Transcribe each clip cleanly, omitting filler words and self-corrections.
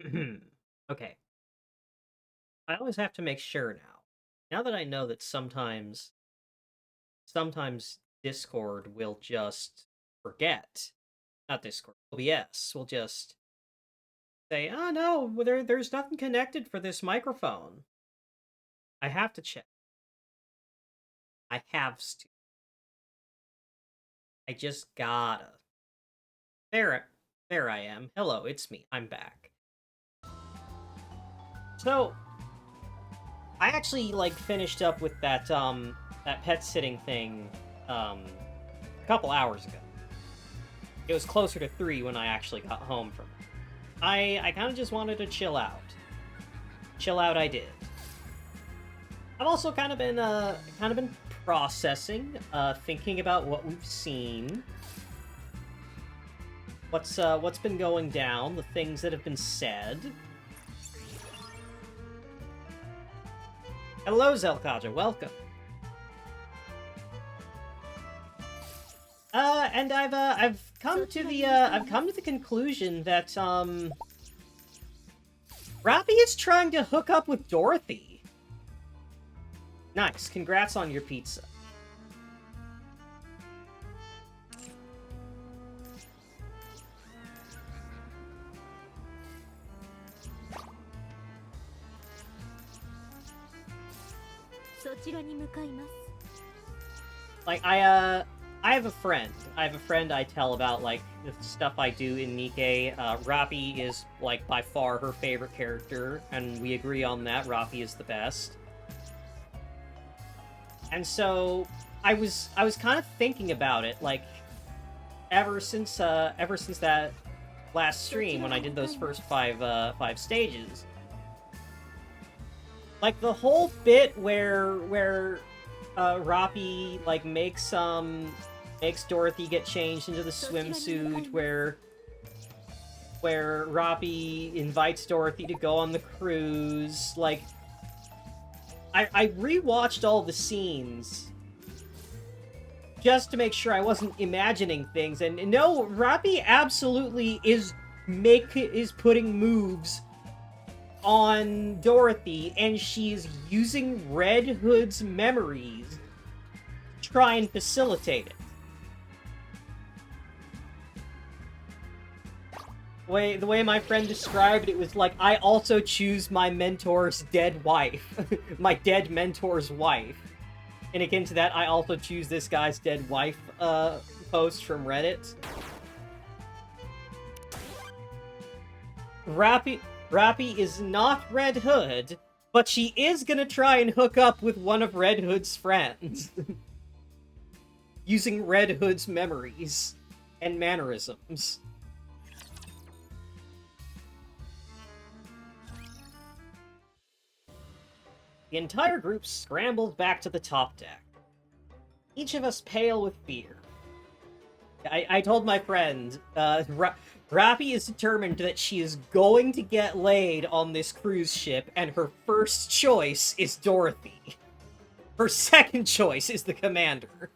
Okay. I always have to make sure now. Now that I know that sometimes Discord will just forget. Not Discord, OBS will just say, "Oh no, there's nothing connected for this microphone." I have to check. I have to. I just gotta. There, there I am. Hello, it's me. I'm back. So, I actually finished up with that pet sitting thing a couple hours ago. It was closer to 3 when I actually got home from it. I kind of just wanted to chill out. Chill out I did. I've also kind of been processing, thinking about what we've seen. What's been going down, the things that have been said. Hello, Zelkaja, welcome. And I've come to the conclusion that Rappy is trying to hook up with Dorothy. Nice, congrats on your pizza. Like, I have a friend. I tell about, like, the stuff I do in Nikke. Rappy is, like, by far her favorite character, and we agree on that. Rappy is the best. And so, I was kind of thinking about it, like, ever since that last stream when I did those first five stages. Like, the whole bit where Rappy, like, makes Dorothy get changed into the swimsuit, where Rappy invites Dorothy to go on the cruise, like, I rewatched all the scenes just to make sure I wasn't imagining things, and no, Rappy absolutely is putting moves on Dorothy, and she's using Red Hood's memories to try and facilitate it. The way my friend described it was like, I also choose my mentor's dead wife. My dead mentor's wife. And akin to that, I also choose this guy's dead wife post from Reddit. Rappy is not Red Hood, but she is gonna try and hook up with one of Red Hood's friends. Using Red Hood's memories and mannerisms. The entire group scrambled back to the top deck. Each of us pale with fear. I told my friend, Rappy is determined that she is going to get laid on this cruise ship, and her first choice is Dorothy. Her second choice is the commander.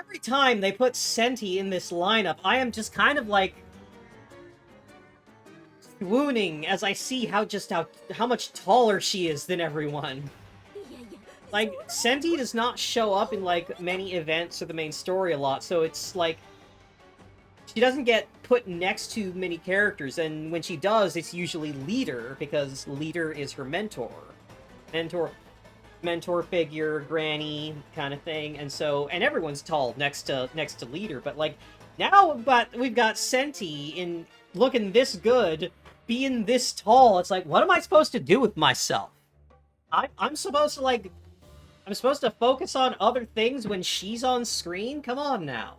Every time they put Senti in this lineup, I am just kind of like swooning as I see how much taller she is than everyone. Like, Senti does not show up in, like, many events or the main story a lot, so it's like she doesn't get put next to many characters, and when she does, it's usually Leader, because Leader is her mentor. Mentor figure, granny kind of thing, and everyone's tall next to Leader, but like now we've got Senti in looking this good, being this tall. It's like, what am I supposed to do with myself? I'm supposed to focus on other things when she's on screen? Come on now.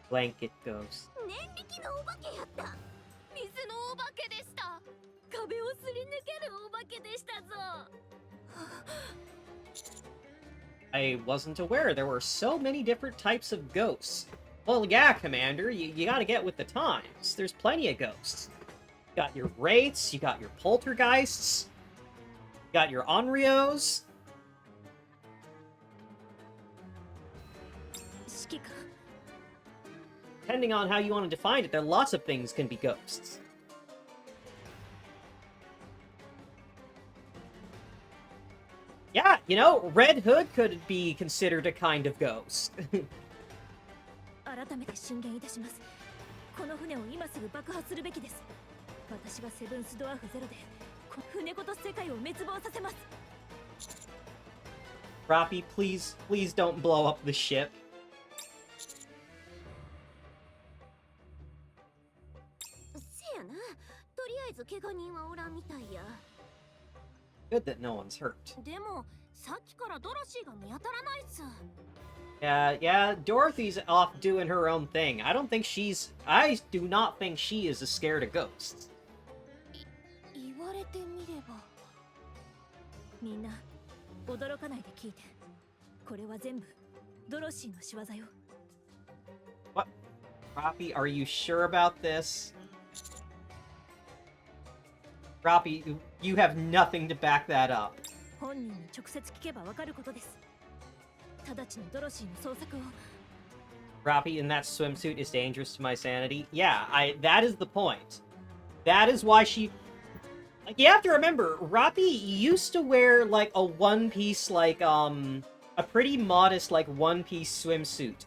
Blanket ghost. 壁をすり抜けるお化けでしたぞ。 I wasn't aware there were so many different types of ghosts. Well, yeah, Commander, you gotta get with the times. There's plenty of ghosts. You got your wraiths, you got your poltergeists, you got your onryos. 指揮官、 Depending on how you want to define it, there are lots of things can be ghosts. Yeah, you know, Red Hood could be considered a kind of ghost. 改めて進言いたします。この船を今すぐ爆破するべきです。私がセブンスドワーフゼロでこの船ごと世界を滅亡させます。 Roppy, please don't blow up the ship. せやな。とりあえず怪我人はおらんみたいや。 Good that no one's hurt. でもさっきからドロシーが見当たらないっす。 Yeah, Dorothy's off doing her own thing. I do not think she is as scared of ghosts. 言われてみれば。みんな驚かないで聞いて。これは全部ドロシーの仕業よ。 What? Roppy, are you sure about this? Roppy, you have nothing to back that up. 本人に直接聞けばわかることです。直ちにドロシーの捜索を。 Roppy in that swimsuit is dangerous to my sanity. Yeah, that is the point. That is why she... Like, you have to remember, Roppy used to wear, like, a one-piece, like, a pretty modest, like, one-piece swimsuit.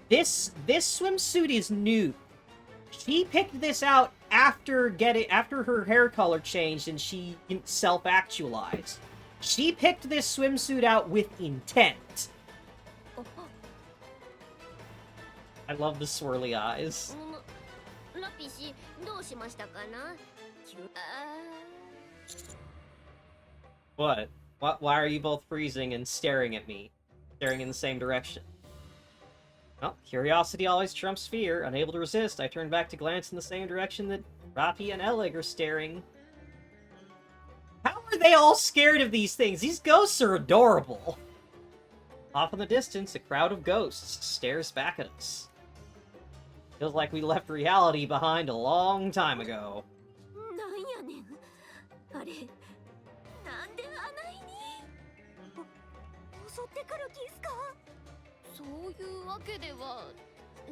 This swimsuit is new. She picked this out after her hair color changed and she self-actualized. She picked this swimsuit out with intent. I love the swirly eyes. ラピシ、どうしましたかな? What? Why are you both freezing and staring at me? Staring in the same direction? Well, curiosity always trumps fear. Unable to resist, I turn back to glance in the same direction that Roppy and Elig are staring. How are they all scared of these things? These ghosts are adorable! Off in the distance, a crowd of ghosts stares back at us. Feels like we left reality behind a long time ago. なんやねん。あれ、なんであないに。襲ってくる気っすか。そういうわけでは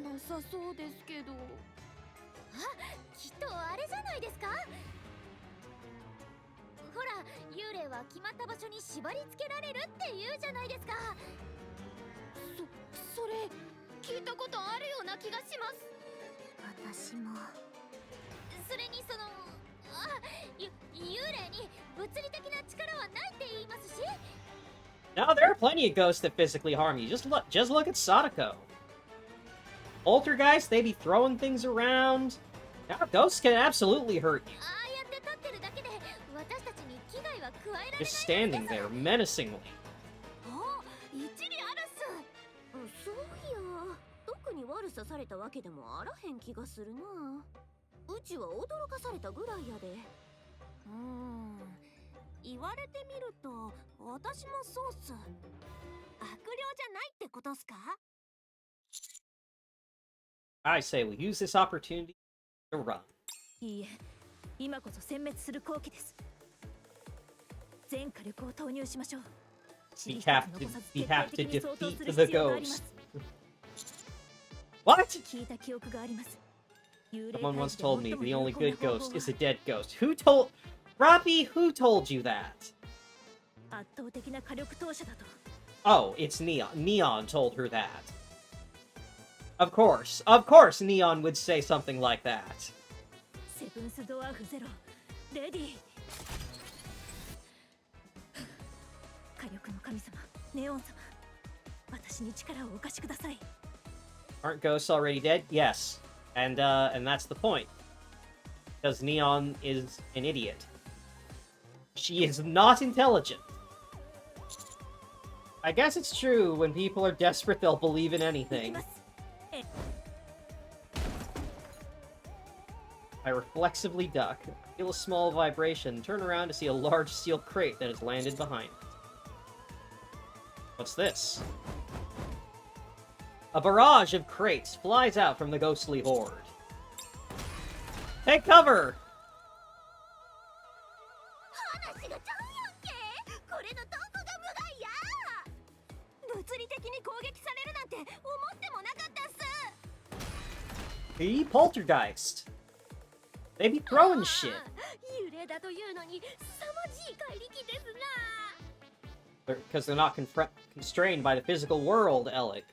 なさそうですけど。あ、きっとあれじゃないですか。ほら、幽霊は決まった場所に縛り付けられるって言うじゃないですか。それ聞いたことあるような気がします。私も。それに幽霊に物理的な力はないって言いますし。 No, there are plenty of ghosts that physically harm you. Just look at Sadako. Poltergeist, they be throwing things around. Now, ghosts can absolutely hurt you. Just standing there, menacingly. 一理あるっす。そういや、特に悪さされたわけでもあらへん気がするな。うちは驚かされたぐらいやで。言われてみると私もそうっす。悪霊じゃないってことっすか? I say we use this opportunity to run. いいえ、今こそ殲滅する好機です。全火力を投入しましょう。We have to defeat the ghost. What? 聞いた記憶があります。 Someone once told me the only good ghost is a dead ghost. Who told... Roppy, who told you that? 圧倒的な火力投射だと。 Oh, it's Neon. Neon told her that. Of course, Neon would say something like that. セブンスドワーフゼロ、レディー。火力の神様、ネオン様。私に力をお貸しください。 Aren't ghosts already dead? Yes. And that's the point. Because Neon is an idiot. She is not intelligent. I guess it's true, when people are desperate, they'll believe in anything. I reflexively duck. Feel a small vibration. Turn around to see a large steel crate that has landed behind me. What's this? A barrage of crates flies out from the ghostly horde. Take cover! 話がちゃうやんけ。これのどこが無害や。物理的に攻撃されるなんて思ってもなかったっす。 The poltergeist. They be throwing shit. 幽霊だというのに凄まじい怪力ですな。 Because they're not constrained by the physical world, Alec.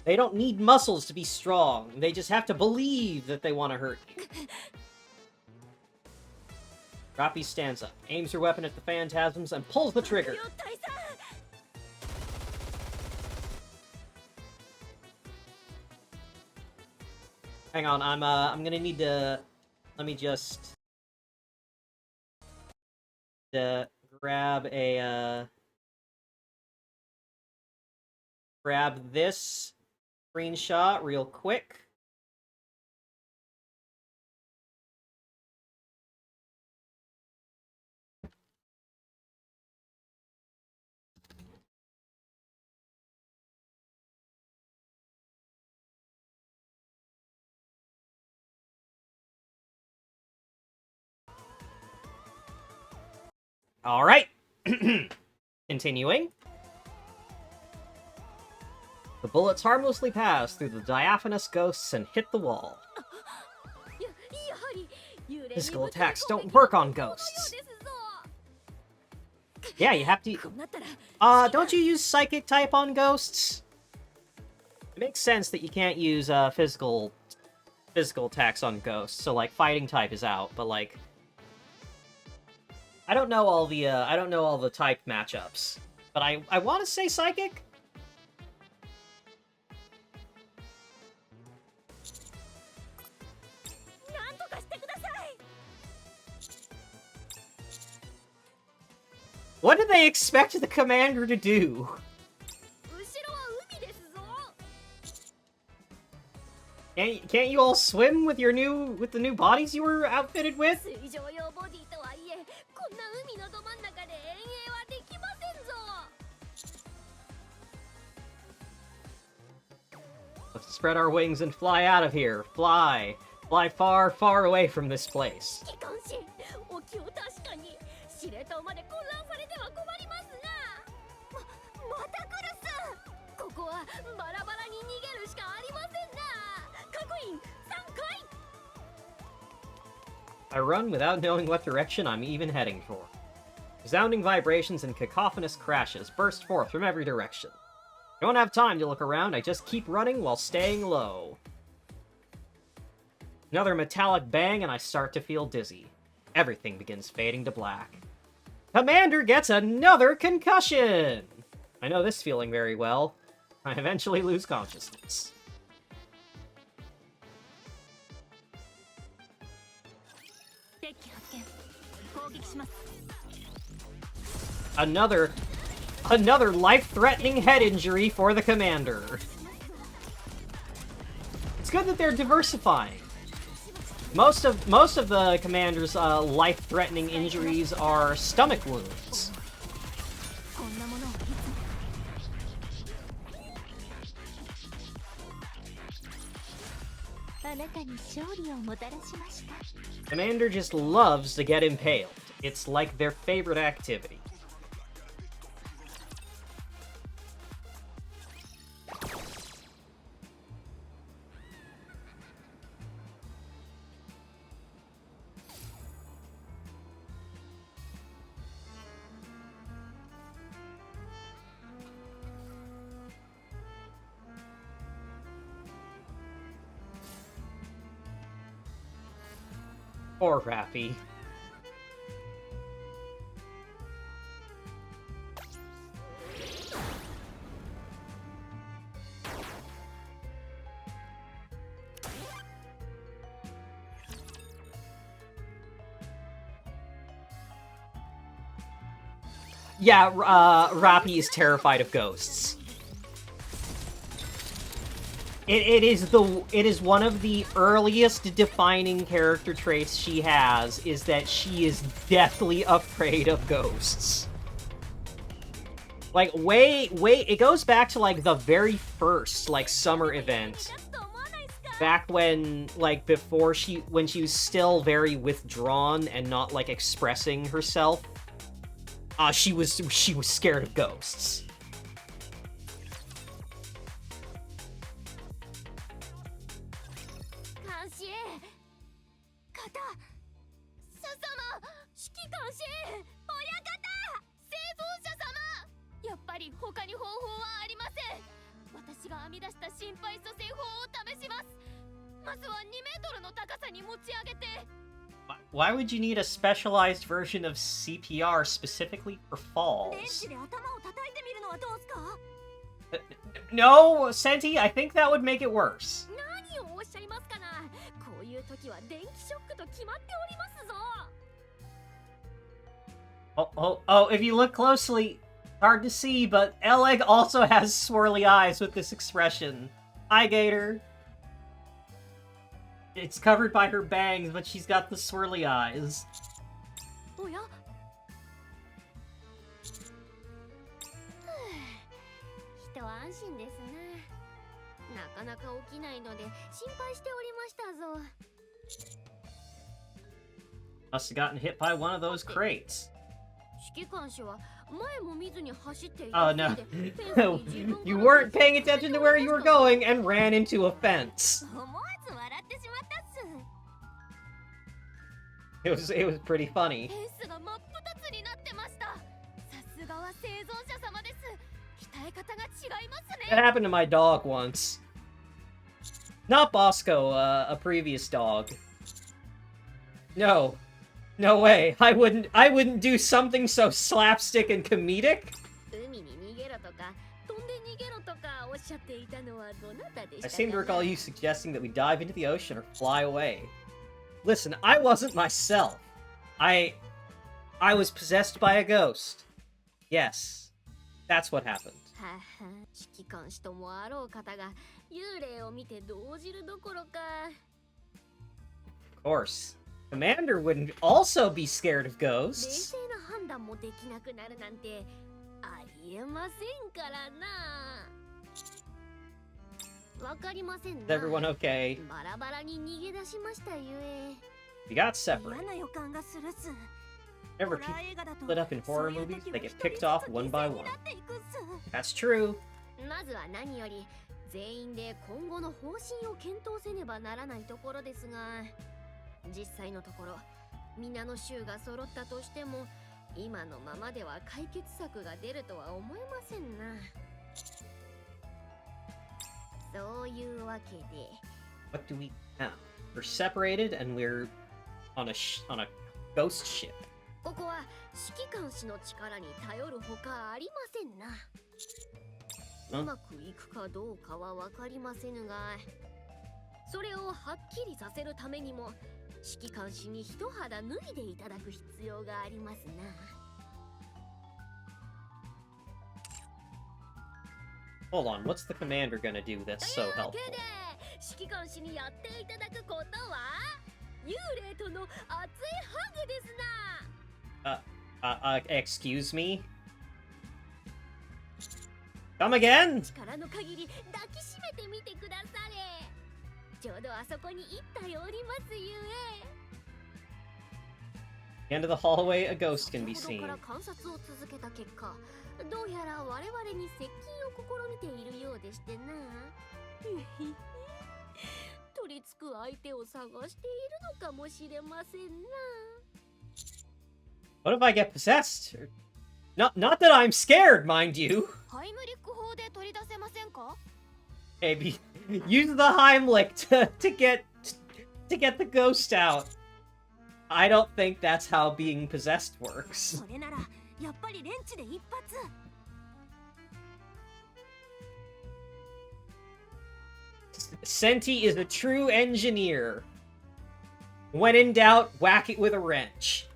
They don't need muscles to be strong. They just have to believe that they want to hurt you. Rappy stands up, aims her weapon at the phantasms, and pulls the trigger. Hang on, I'm gonna need to... Let me just... grab a, grab this screenshot real quick. All right. Continuing. The bullets harmlessly pass through the diaphanous ghosts and hit the wall. Physical attacks don't work on ghosts. Yeah, you have to... don't you use psychic type on ghosts? It makes sense that you can't use physical attacks on ghosts, so like fighting type is out, but like I don't know all the type matchups, but I want to say psychic. What do they expect the commander to do? Can't you all swim with the new bodies you were outfitted with? Let's spread our wings and fly out of here. Fly. Fly far, far away from this place. I run without knowing what direction I'm even heading for. Resounding vibrations and cacophonous crashes burst forth from every direction. I don't have time to look around, I just keep running while staying low. Another metallic bang and I start to feel dizzy. Everything begins fading to black. Commander gets another concussion! I know this feeling very well. I eventually lose consciousness. Another life-threatening head injury for the commander. It's good that they're diversifying. Most of the commander's life-threatening injuries are stomach wounds. Commander just loves to get impaled. It's like their favorite activity. Poor Rappy. Yeah, Rappy is terrified of ghosts. It is one of the earliest defining character traits she has, is that she is deathly afraid of ghosts. Like, it goes back to, like, the very first, like, summer event. Back when, like, when she was still very withdrawn and not, like, expressing herself. She was scared of ghosts. Why would you need a specialized version of CPR specifically for falls? No, Senti, I think that would make it worse. Oh, if you look closely, hard to see, but Eleg also has swirly eyes with this expression. Hi, Gator. It's covered by her bangs, but she's got the swirly eyes. Must have gotten hit by one of those crates. Oh no. You weren't paying attention to where you were going and ran into a fence. It was pretty funny. That happened to my dog once. Not Bosco, a previous dog. No. No way. I wouldn't do something so slapstick and comedic. I seem to recall you suggesting that we dive into the ocean or fly away. Listen, I wasn't myself. I was possessed by a ghost. Yes. That's what happened. Of course. Commander wouldn't also be scared of ghosts. Is everyone okay? We got separated. Remember, people split up in horror movies? They get picked off one by one. That's true. What do we have? We're separated and we're on a ghost ship. Huh? Hold on, what's the commander gonna do that's so helpful? Excuse me? Come again? End of the hallway, a ghost can be seen. What if I get possessed? Not that I'm scared, mind you. Maybe use the Heimlich to get the ghost out. I don't think that's how being possessed works. Senti is a true engineer. When in doubt, whack it with a wrench.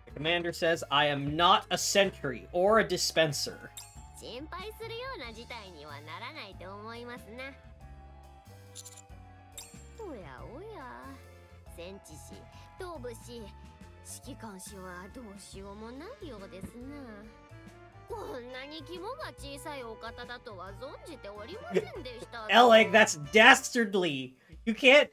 The commander says, I am not a sentry or a dispenser. 心配するような事態にはならないと思いますな。おやおや、戦地士、頭部士、指揮官士はどうしようもないようですな。こんなに規模が小さいお方だとは存じておりませんでした。Alec, that's dastardly. You can't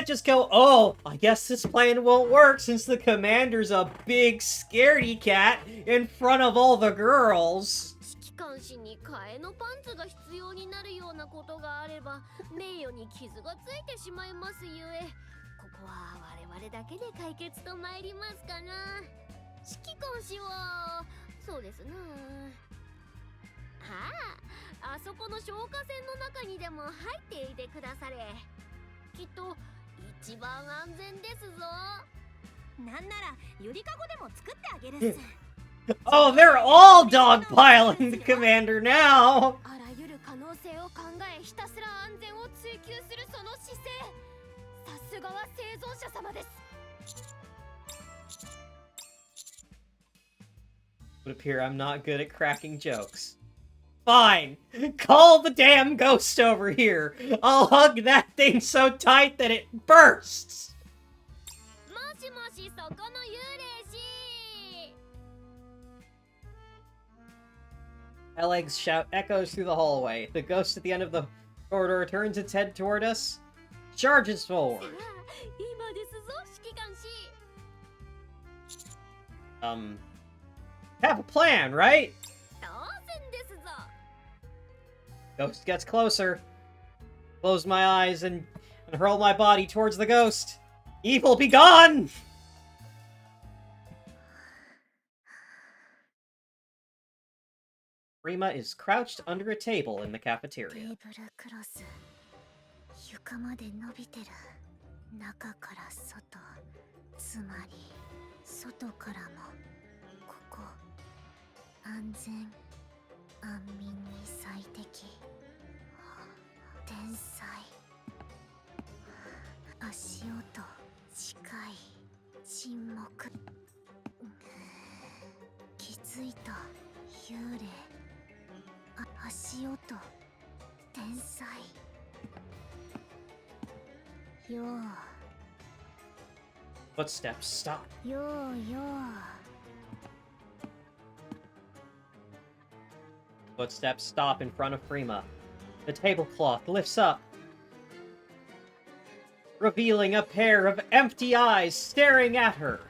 just go, oh, I guess this plan won't work since the commander's a big scaredy cat in front of all the girls. 指揮官士に替えのパンツが必要になるようなことがあれば名誉に傷がついてしまいますゆえ、ここは我々だけで解決と参りますかな。指揮官士はそうですな。あそこの消火栓の中にでも入っていてくだされ。きっと一番安全ですぞ。なんならゆりかごでも作ってあげるっす。Oh, they're all dogpiling the commander now! あらゆる可能性を考え、ひたすら安全を追求するその姿勢、さすがは生存者様です。It would appear I'm not good at cracking jokes. Fine! Call the damn ghost over here! I'll hug that thing so tight that it bursts! もしもし、そこの幽霊士。Aleg's shout echoes through the hallway. The ghost at the end of the corridor turns its head toward us, charges forward. 今ですぞ、指揮官士。Have a plan, right? 当然ですぞ。Ghost gets closer. Close my eyes and hurl my body towards the ghost. Evil be gone! Rima is crouched under a table in the テー cafeteria. ブルクロス、床まで伸びてる。中から外、つまり外からもここ。安全、安眠に最適。天才。足音、近い、沈黙。気づいた、幽霊。足音、天才。よ Footsteps stop. う、ようよう。Footsteps stop in front of Prima. The tablecloth lifts up, revealing a pair of empty eyes staring at her.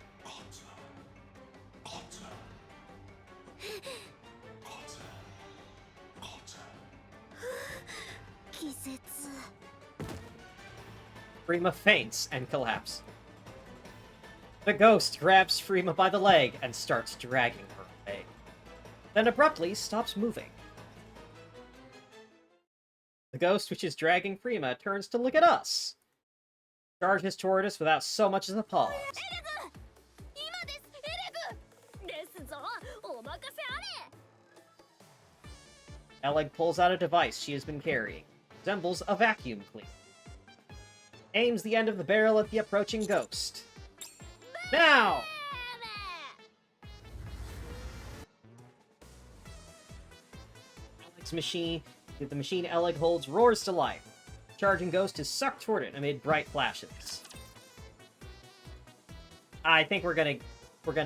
Prima faints and collapses. The ghost grabs Prima by the leg and starts dragging her away, then abruptly stops moving. The ghost, which is dragging Prima, turns to look at us. Charges toward us without so much as a pause. Aleg pulls out a device she has been carrying. Resembles a vacuum cleaner. Aims the end of the barrel at the approaching ghost. Now! Aleg's machine, the machine Aleg holds, roars to life. Charging ghost is sucked toward it amid bright flashes. I think we're gonna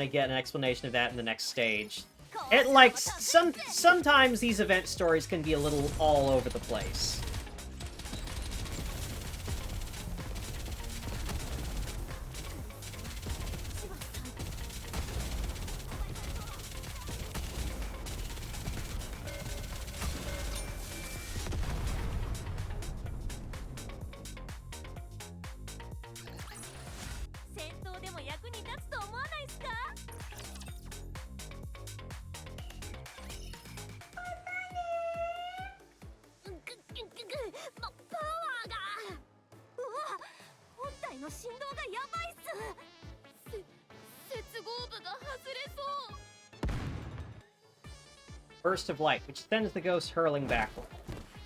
get an explanation of that in the next stage. It like sometimes these event stories can be a little all over the place. Burst of light, which sends the ghost hurling backward.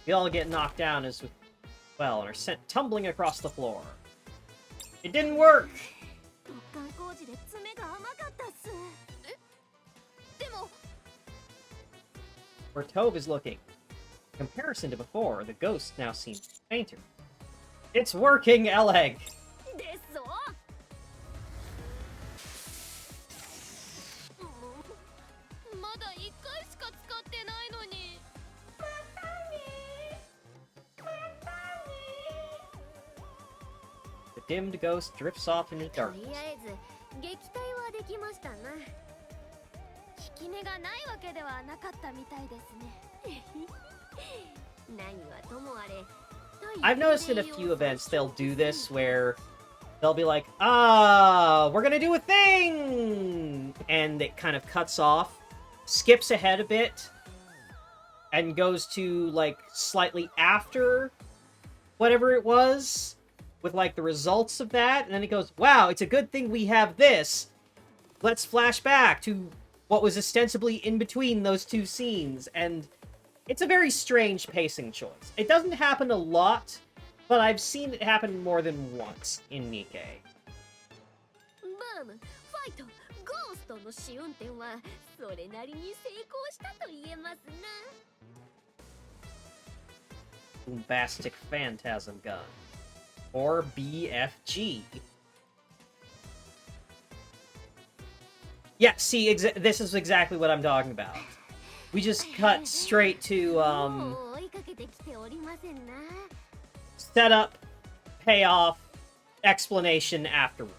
We all get knocked down as well and are sent tumbling across the floor. It didn't work! where Tove is looking. In comparison to before, the ghost now seems fainter. It's working, Eleg! ですぞ。まだ1回しか使ってないのに。The dimmed ghost drifts off into と darkness. りあえず撃退はできましたな。効き目がないわけではなかったみたいですね。何はともあれ。 I've noticed in a few events they'll do this where they'll be like, ah, we're gonna do a thing! And it kind of cuts off, skips ahead a bit, and goes to, like, slightly after whatever it was, with, like, the results of that, and then it goes, wow, it's a good thing we have this! Let's flash back to what was ostensibly in between those two scenes, and it's a very strange pacing choice. It doesn't happen a lot, but I've seen it happen more than once in Nikke. バーム、ファイト、ゴーストの試運転はそれなりに成功したと言えますな。 Bombastic Phantasm Gun. Or BFG. Yeah, see, this is exactly what I'm talking about. We just cut straight to, もう追いかけてきておりませんな。 setup, payoff, explanation afterwards.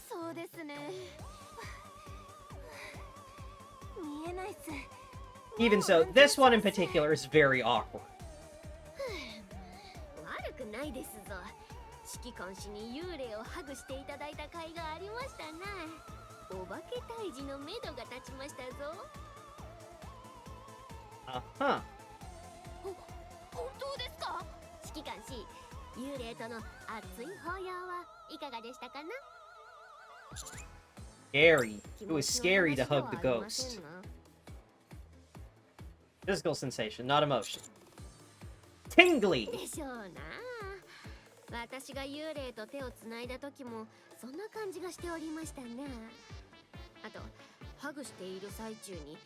そうですね。見えないっす。 Even so, this one in particular is very awkward. 悪くないですぞ。指揮官士に幽霊をハグしていただいた甲斐がありましたな。お化け退治のめどが立ちましたぞ。 Uh-huh. 本当ですか？指揮官士、幽霊との熱い抱擁はいかがでしたかな？ Scary. It was scary to hug the ghost. Physical sensation, not emotion. Tingly! でしょうな。私が幽霊と手をつないだ時もそんな感じがしておりましたな。あとハグしている最中に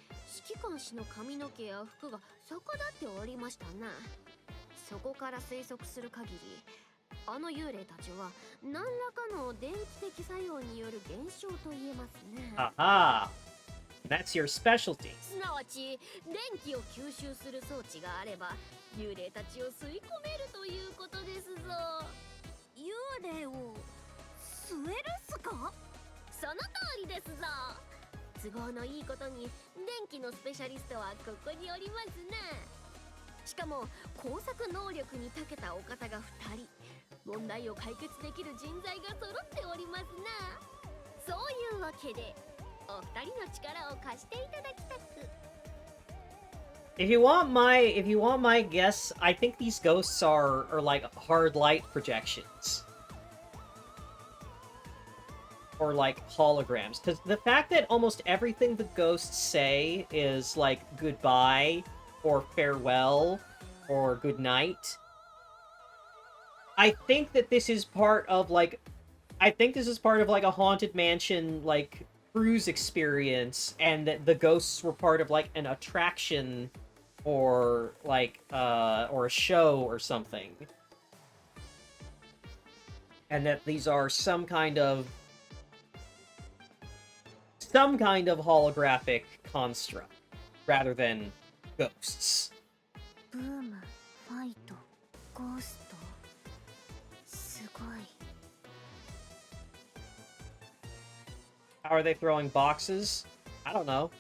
指揮官士の髪の毛や服が逆立っておりましたな。そこから推測する限り、あの幽霊たちは何らかの電気的作用による現象と言えますね。Aha! That's your specialty. すなわち電気を吸収する装置があれば幽霊たちを吸い込めるということですぞ。幽霊を吸えるっすか？その通りですぞ。都合のいいことに電気のスペシャリストはここにおりますな。しかも工作能力に長けたお方が2人、問題を解決できる人材が揃っておりますな。そういうわけでお二人の力を貸していただきたく。 If you want my guess, I think these ghosts are like hard light projections. Or like holograms. Because the fact that almost everything the ghosts say is like goodbye, or farewell, or good night. I think that this is part of like a Haunted Mansion like cruise experience, and that the ghosts were part of like an attraction or like or a show or something. And that these are some kind of holographic construct rather than ghosts. ブーム、ファイト、ゴースト。すごい。 How are they throwing boxes? I don't know.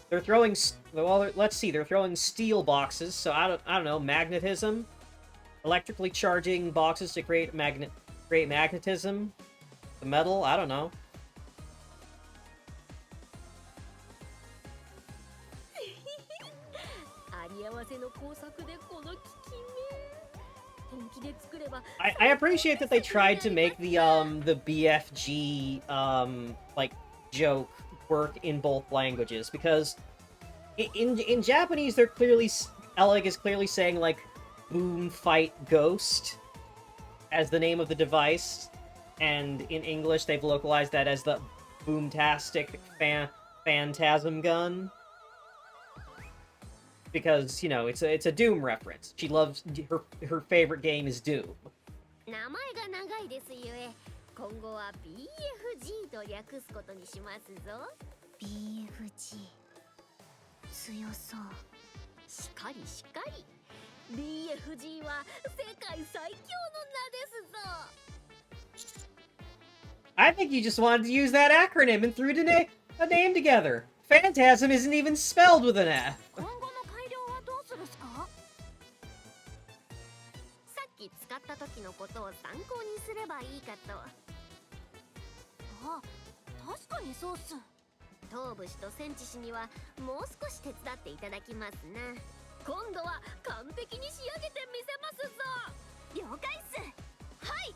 They're throwing... Well, let's see. They're throwing steel boxes, so I don't know. Magnetism? Electrically charging boxes to create magnetism? The metal? I don't know. あり合わせの工作でこの効き目。本気で作れば。 I appreciate that they tried to make the BFG like joke work in both languages, because in Japanese they're clearly Eleg is clearly saying like boom fight ghost as the name of the device, And in English, they've localized that as the Boomtastic Phantasm Gun. Because, you know, it's a Doom reference. She loves... Her favorite game is Doom. 名前が長いですゆえ、今後は BFG と略すことにしますぞ。BFG 強そう。しかりしかり。BFG は世界最強の名ですぞ。 I think you just wanted to use that acronym and threw a name together. Phantasm isn't even spelled with an F. 今後の改良はどうするすか？さっき使った時のことを参考にすればいいかと。あ、確かにそうっす。東部氏と戦地氏にはもう少し手伝っていただきますな。今度は完璧に仕上げてみせますぞ。了解っす。はい。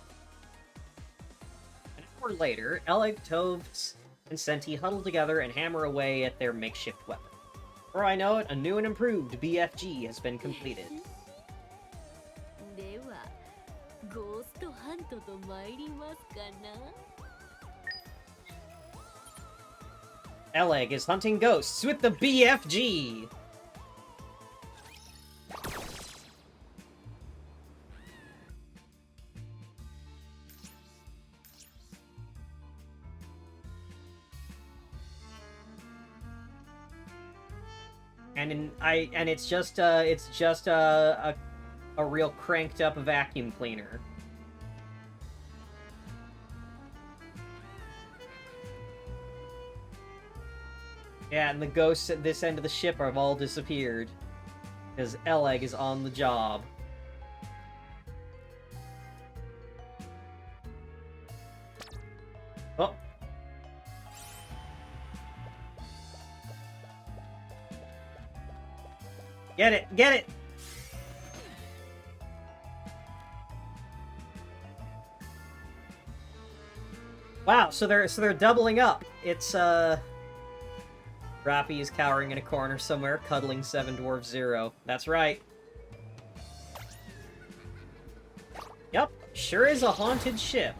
An hour later, Eleg, Tove, and Senti huddle together and hammer away at their makeshift weapon. Before I know it, a new and improved BFG has been completed. では、ゴーストハントと参りますかな。Eleg is hunting ghosts with the BFG! And it's just a real cranked up vacuum cleaner. Yeah, and the ghosts at this end of the ship have all disappeared. Because Eleg is on the job. Oh. Get it! Get it! Wow, so they're doubling up. It's Rappy is cowering in a corner somewhere, cuddling 7 Dwarf Zero. That's right. Yep, sure is a haunted ship.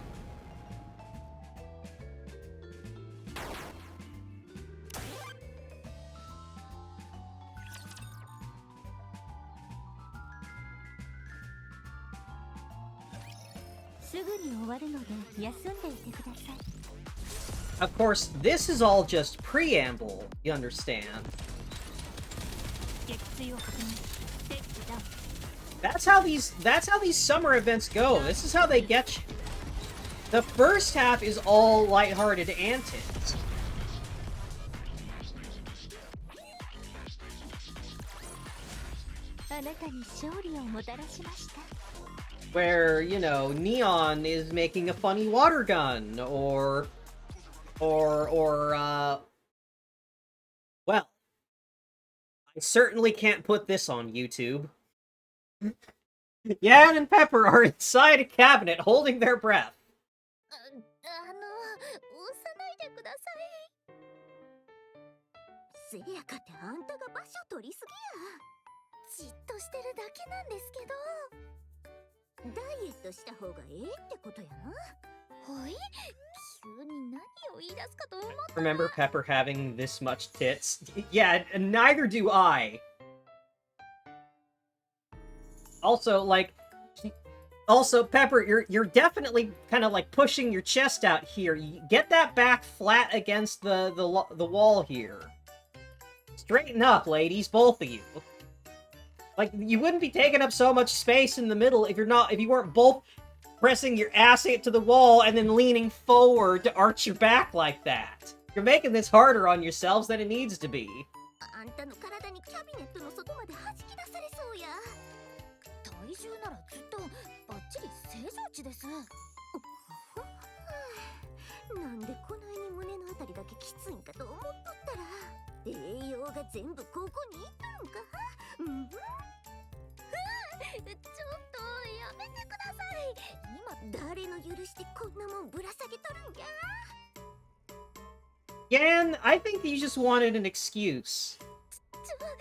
Of course, this is all just preamble, you understand. That's how these summer events go. This is how they get you. The first half is all lighthearted antics. Where, you know, Neon is making a funny water gun, or well, I certainly can't put this on YouTube. Yan and Pepper are inside a cabinet, holding their breath. せやかてあんたが場所取りすぎや。じっとしてるだけなんですけど。ダイエットした方がええってことやな。はい？急に何を言い出すかと思った。 Remember Pepper having this much tits? Yeah, neither do I. Also, Pepper, you're definitely kind of like pushing your chest out here. Get that back flat against the wall here. Straighten up, ladies, both of you. Like, you wouldn't be taking up so much space in the middle if you weren't both pressing your ass into the wall and then leaning forward to arch your back like that. You're making this harder on yourselves than it needs to be. あんたの体にキャビネットの外まで弾き出されそうや。体重ならずっとバッチリ正常値です。なんでこないに胸のあたりだけきついんかと思っとったら、栄養が全部ここにいっとるんか。うん。ちょっとやめてください。今誰の許してこんなもんぶら下げとるんや。Yan, I think you just wanted an excuse. ちょっとや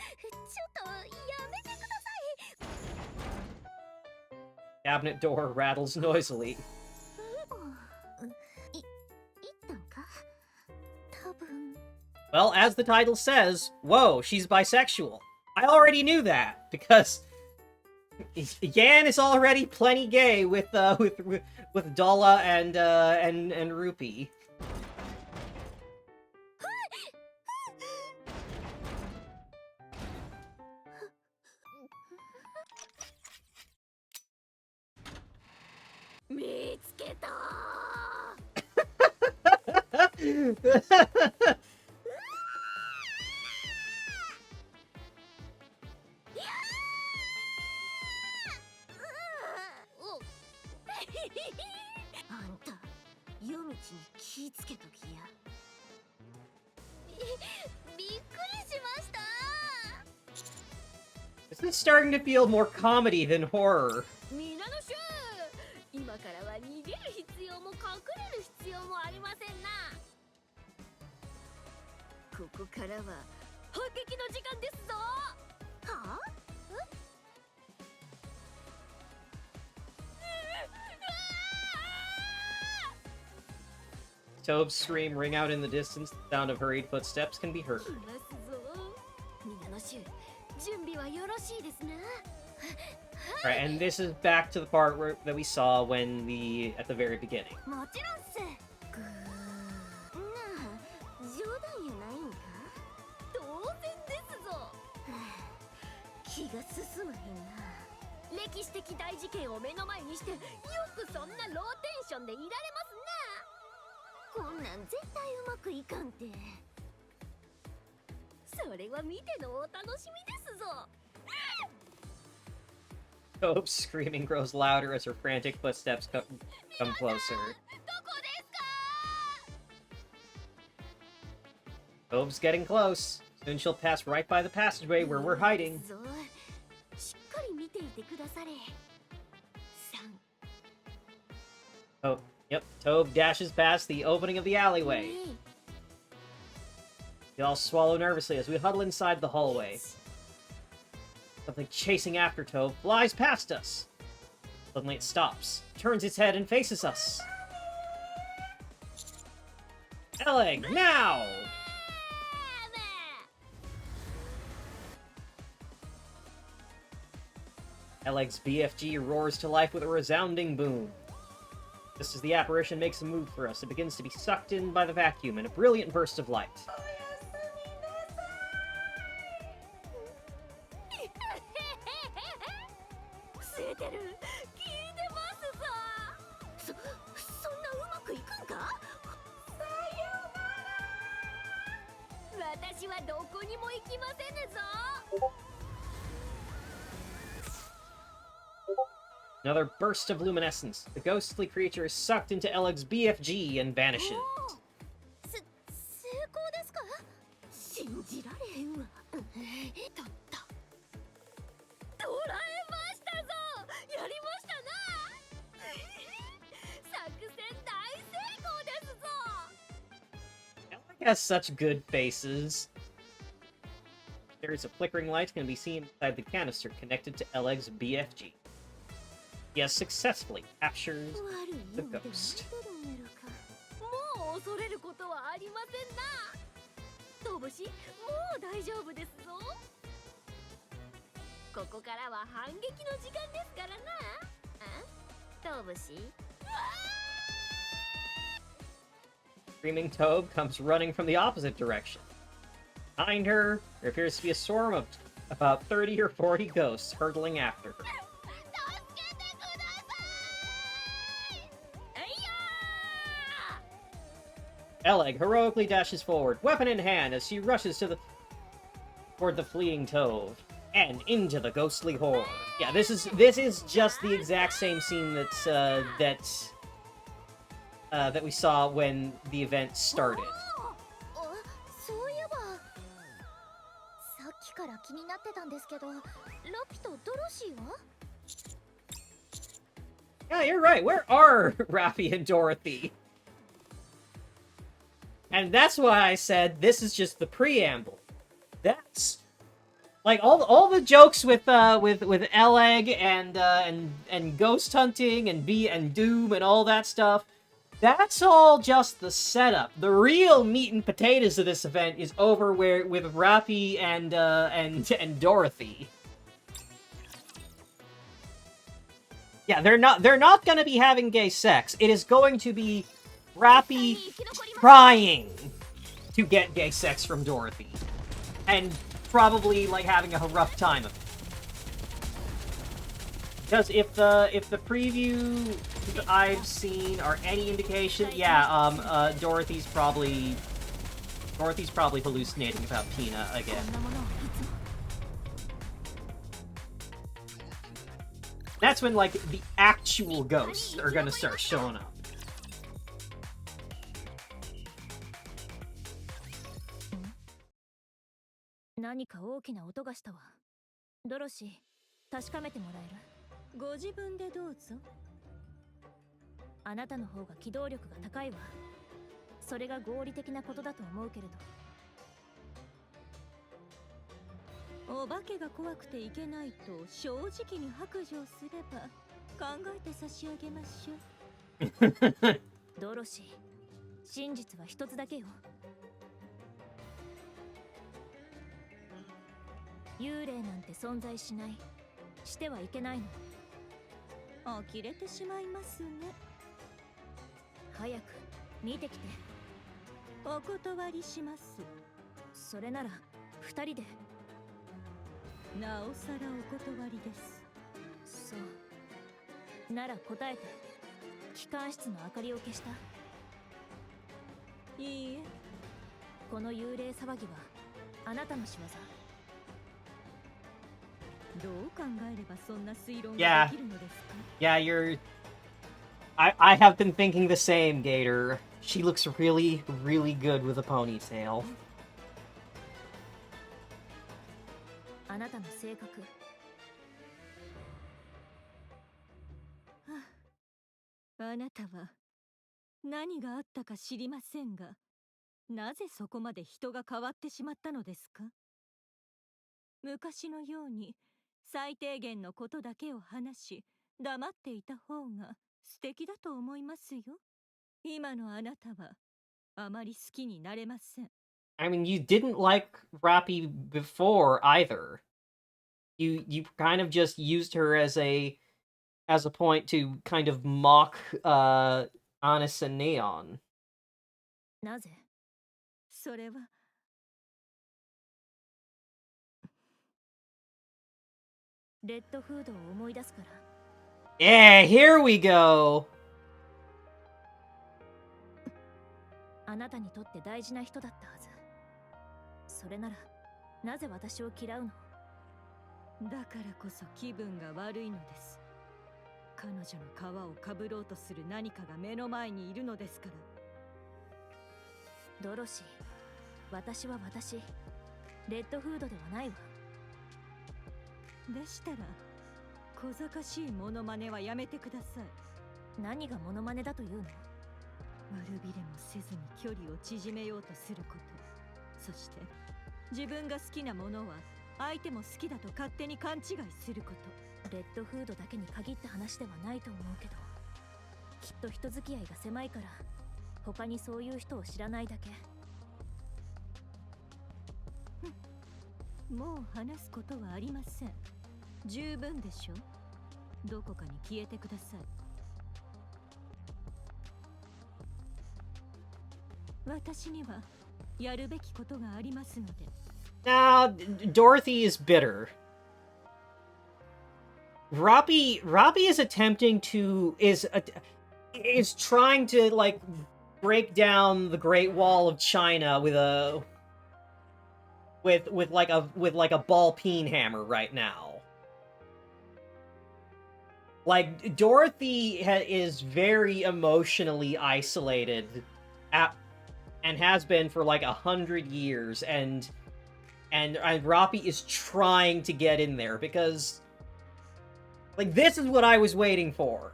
めてください。 Cabinet door rattles noisily. Well, as the title says, whoa, she's bisexual. I already knew that, because Yan is already plenty gay with Dala and Rupee. This is starting to feel more comedy than horror. 今からは逃げる必要も隠れる必要もありませんな。ここからは反撃の時間ですぞ。はあTobe's scream ring out in the distance. The sound of hurried footsteps can be heard. 来ますぞ。皆の衆、準備はよろしいですな。 Right, and this is back to the part that we saw at the very beginning. もちろんっす。ぐーなあ、冗談やないんか。当然ですぞ。気が進まへんな。歴史的大事件を目の前にしてよくそんなローテンションでいられますな。こんなん絶対うまくいかんて。それは見てのお楽しみですぞ。Tobe's screaming grows louder as her frantic footsteps come closer. Tobe's getting close. Soon she'll pass right by the passageway where we're hiding. Oh, yep. Tobe dashes past the opening of the alleyway. We all swallow nervously as we huddle inside the hallway. Something chasing after Tobe flies past us. Suddenly it stops, turns its head, and faces us. Eleg, now! Eleg's BFG roars to life with a resounding boom. Just as the apparition makes a move for us, it begins to be sucked in by the vacuum in a brilliant burst of light. Another burst of luminescence. The ghostly creature is sucked into Eleg's BFG and vanishes. Eleg has such good faces. There is a flickering light can be seen inside the canister connected to Eleg's BFG. He has successfully captured the ghost. Screaming Tobe comes running from the opposite direction. Behind her, there appears to be a swarm of about 30 or 40 ghosts hurtling after her. Eleg heroically dashes forward, weapon in hand, as she rushes toward the fleeing Tobe and into the ghostly horror. Yeah, this is just the exact same scene that we saw when the event started. Yeah, you're right. Where are Raffi and Dorothy? And that's why I said this is just the preamble. That's like all the jokes with Eleg and ghost hunting and Doom and all that stuff. That's all just the setup. The real meat and potatoes of this event is over with Rappy and Dorothy. Yeah, they're not gonna be having gay sex. It is going to be Rappy trying to get gay sex from Dorothy. And probably, like, having a rough time of it. Because if the preview I've seen are any indication, yeah, Dorothy's probably hallucinating about Tina again. That's when, like, the actual ghosts are gonna start showing up. Yeah, I have been thinking the same, Gator. She looks really, really good with a ponytail. I mean, you didn't like Rappy before either. You kind of just used her as a point to kind of mock Honest and Neon. Yeah, here we go. Now, Dorothy is bitter. Rappy is attempting to is trying to, like, break down the Great Wall of China with a ball peen hammer right now. Like, Dorothy is very emotionally isolated and has been for like 100 years, and Rappy is trying to get in there because, like, this is what I was waiting for.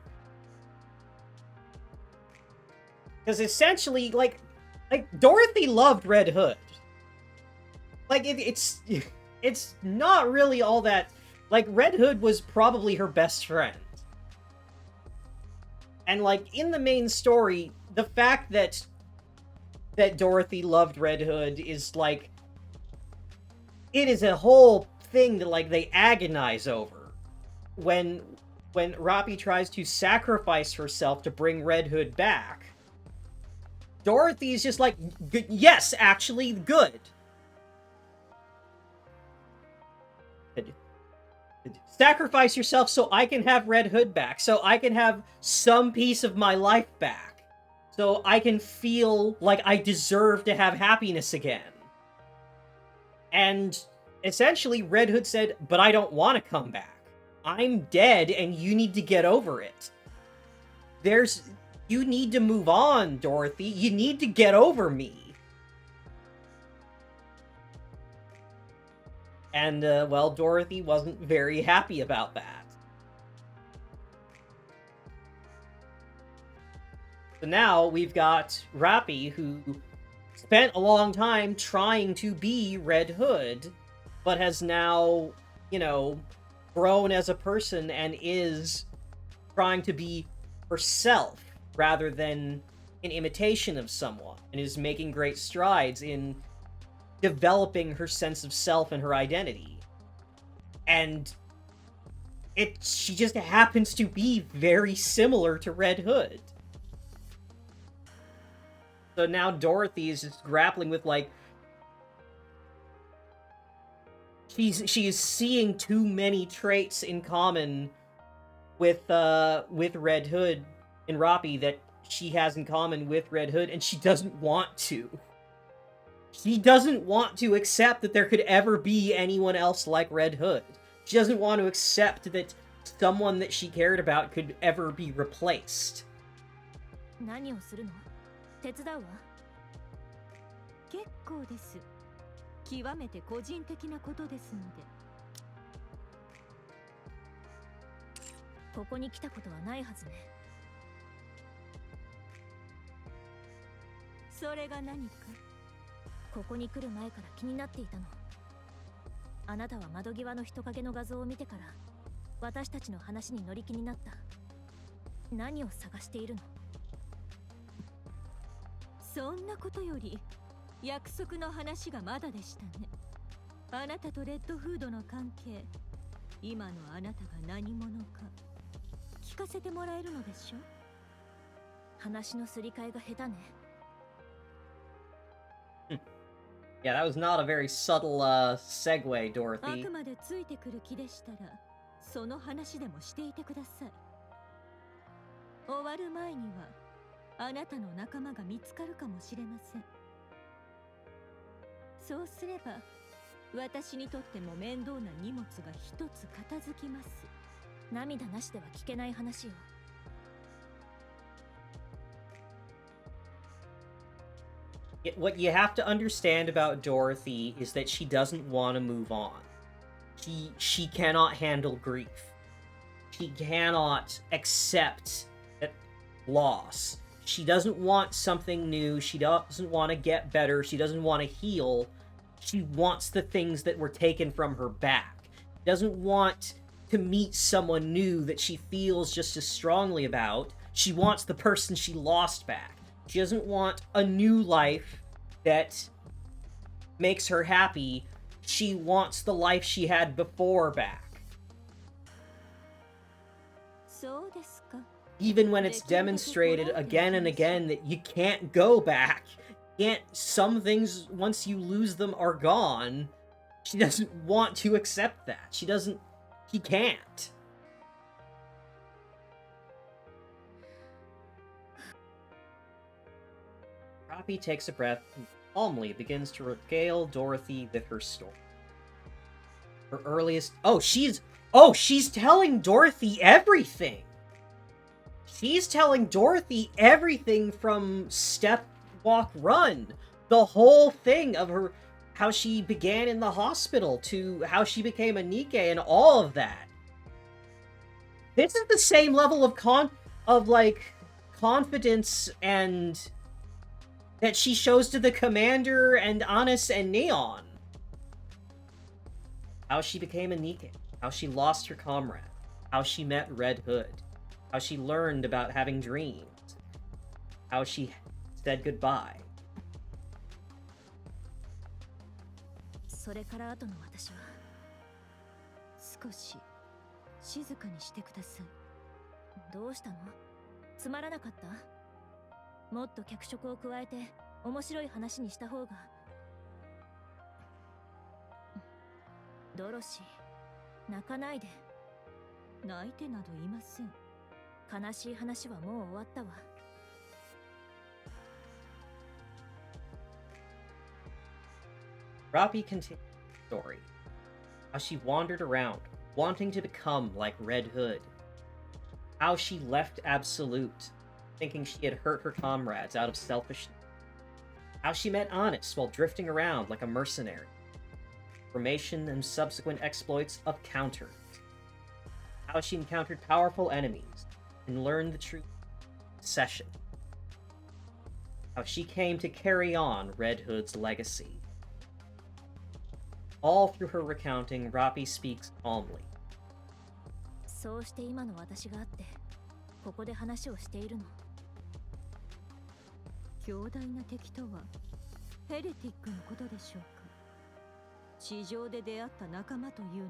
Because essentially, like Dorothy loved Red Hood. Like, it's not really all that. Like, Red Hood was probably her best friend. And, like, in the main story, the fact that Dorothy loved Red Hood is like, it is a whole thing that like they agonize over when Robbie tries to sacrifice herself to bring Red Hood back. Dorothy's just like, yes, actually, good. Sacrifice yourself so I can have Red Hood back, so I can have some piece of my life back, so I can feel like I deserve to have happiness again. And essentially, Red Hood said, but I don't want to come back. I'm dead, and you need to get over it. You need to move on, Dorothy. You need to get over me. And, well, Dorothy wasn't very happy about that. So now we've got Rappy, who spent a long time trying to be Red Hood, but has now, you know, grown as a person and is trying to be herself rather than an imitation of someone, and is making great strides in developing her sense of self and her identity. And she just happens to be very similar to Red Hood. So now Dorothy is just grappling with, like, she is seeing too many traits in common with Red Hood and Roppy that she has in common with Red Hood, and she doesn't want to. She doesn't want to accept that there could ever be anyone else like Red Hood. She doesn't want to accept that someone that she cared about could ever be replaced. 何をするの？手伝うわ。結構です。極めて個人的なことですので。ここに来たことはないはずね。それが何か？ここに来る前から気になっていたの。あなたは窓際の人影の画像を見てから私たちの話に乗り気になった。何を探しているの？そんなことより約束の話がまだでしたね。あなたとレッドフードの関係、今のあなたが何者か聞かせてもらえるのでしょ？話のすり替えが下手ね。Yeah, that was not a very subtle segue, Dorothy. あくまでついてくる気でしたら、その話でもしていてください。終わる前には、あなたの仲間が見つかるかもしれません。そうすれば、私にとっても面倒な荷物が一つ片付きます。涙なしでは聞けない話よ。What you have to understand about Dorothy is that she doesn't want to move on. She cannot handle grief. She cannot accept loss. She doesn't want something new. She doesn't want to get better. She doesn't want to heal. She wants the things that were taken from her back. She doesn't want to meet someone new that she feels just as strongly about. She wants the person she lost back. She doesn't want a new life that makes her happy. She wants the life she had before back. Even when it's demonstrated again and again that you can't go back, some things, once you lose them, are gone, she doesn't want to accept that. She can't. Roppy takes a breath and calmly begins to regale Dorothy with her story. Her earliest... she's telling Dorothy everything! She's telling Dorothy everything from Step, Walk, Run. The whole thing of her... how she began in the hospital to how she became a Nikke and all of that. This is the same level of confidence and... that she shows to the Commander and Honest and Neon. How she became a Nikke. How she lost her comrade. How she met Red Hood. How she learned about having dreams. how she said goodbye. それから後の私は少し静かにしてください。どうしたの？つまらなかった？もっと脚色を加えて面白い話にした方が。ドロシー、泣かないで。泣いてなどいません。悲しい話はもう終わったわ。Robbie continued the story, how she wandered around, wanting to become like Red Hood. How she left Absolute, thinking she had hurt her comrades out of selfishness. How she met Honest while drifting around like a mercenary. Formation and subsequent exploits of Counters. How she encountered powerful enemies and learned the truth of Session. How she came to carry on Red Hood's legacy. All through her recounting, Robbie speaks calmly. そうして今の私があって、ここで話をしているの。強大な敵とはヘレティックのことでしょうか。地上で出会った仲間というの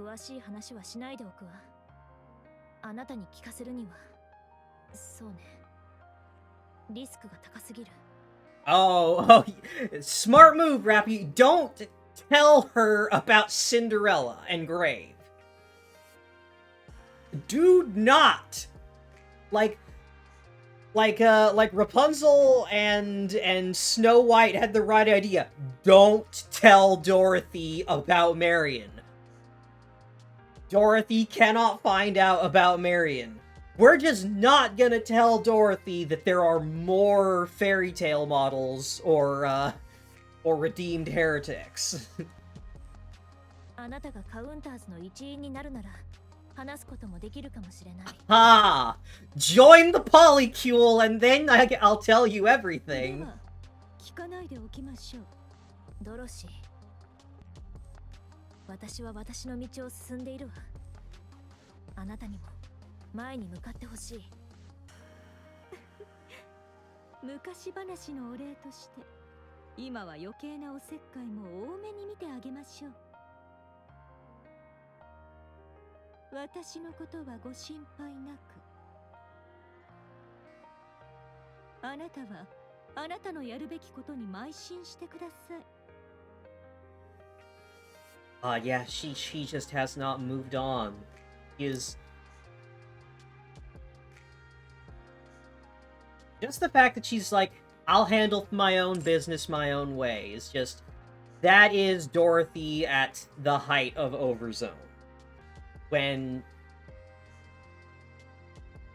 は、詳しい話はしないでおくわ。あなたに聞かせるには、そうね。リスクが高すぎる。Oh, smart move, Rappy. Don't tell her about Cinderella and Grave. Do not. Like Rapunzel and Snow White had the right idea. Don't tell Dorothy about Marion. Dorothy cannot find out about Marion. We're just not gonna tell Dorothy that there are more fairy tale models or redeemed heretics. あなたがカウンターズの一員になるなら話すこともできるかもしれない。Ah, join the polycule and then I'll tell you everything. では聞かないでおきましょう。ドロシー、私は私の道を進んでいるわ。あなたにも前に向かってほしい。昔話のお礼として、今は余計なおせっかいも多めに見てあげましょう。私のことはご心配なく。あなたはあなたのやるべきことに邁進してください。Yeah, she just has not moved on. Just the fact that she's like, I'll handle my own business my own way is just... That is Dorothy at the height of Overzone. When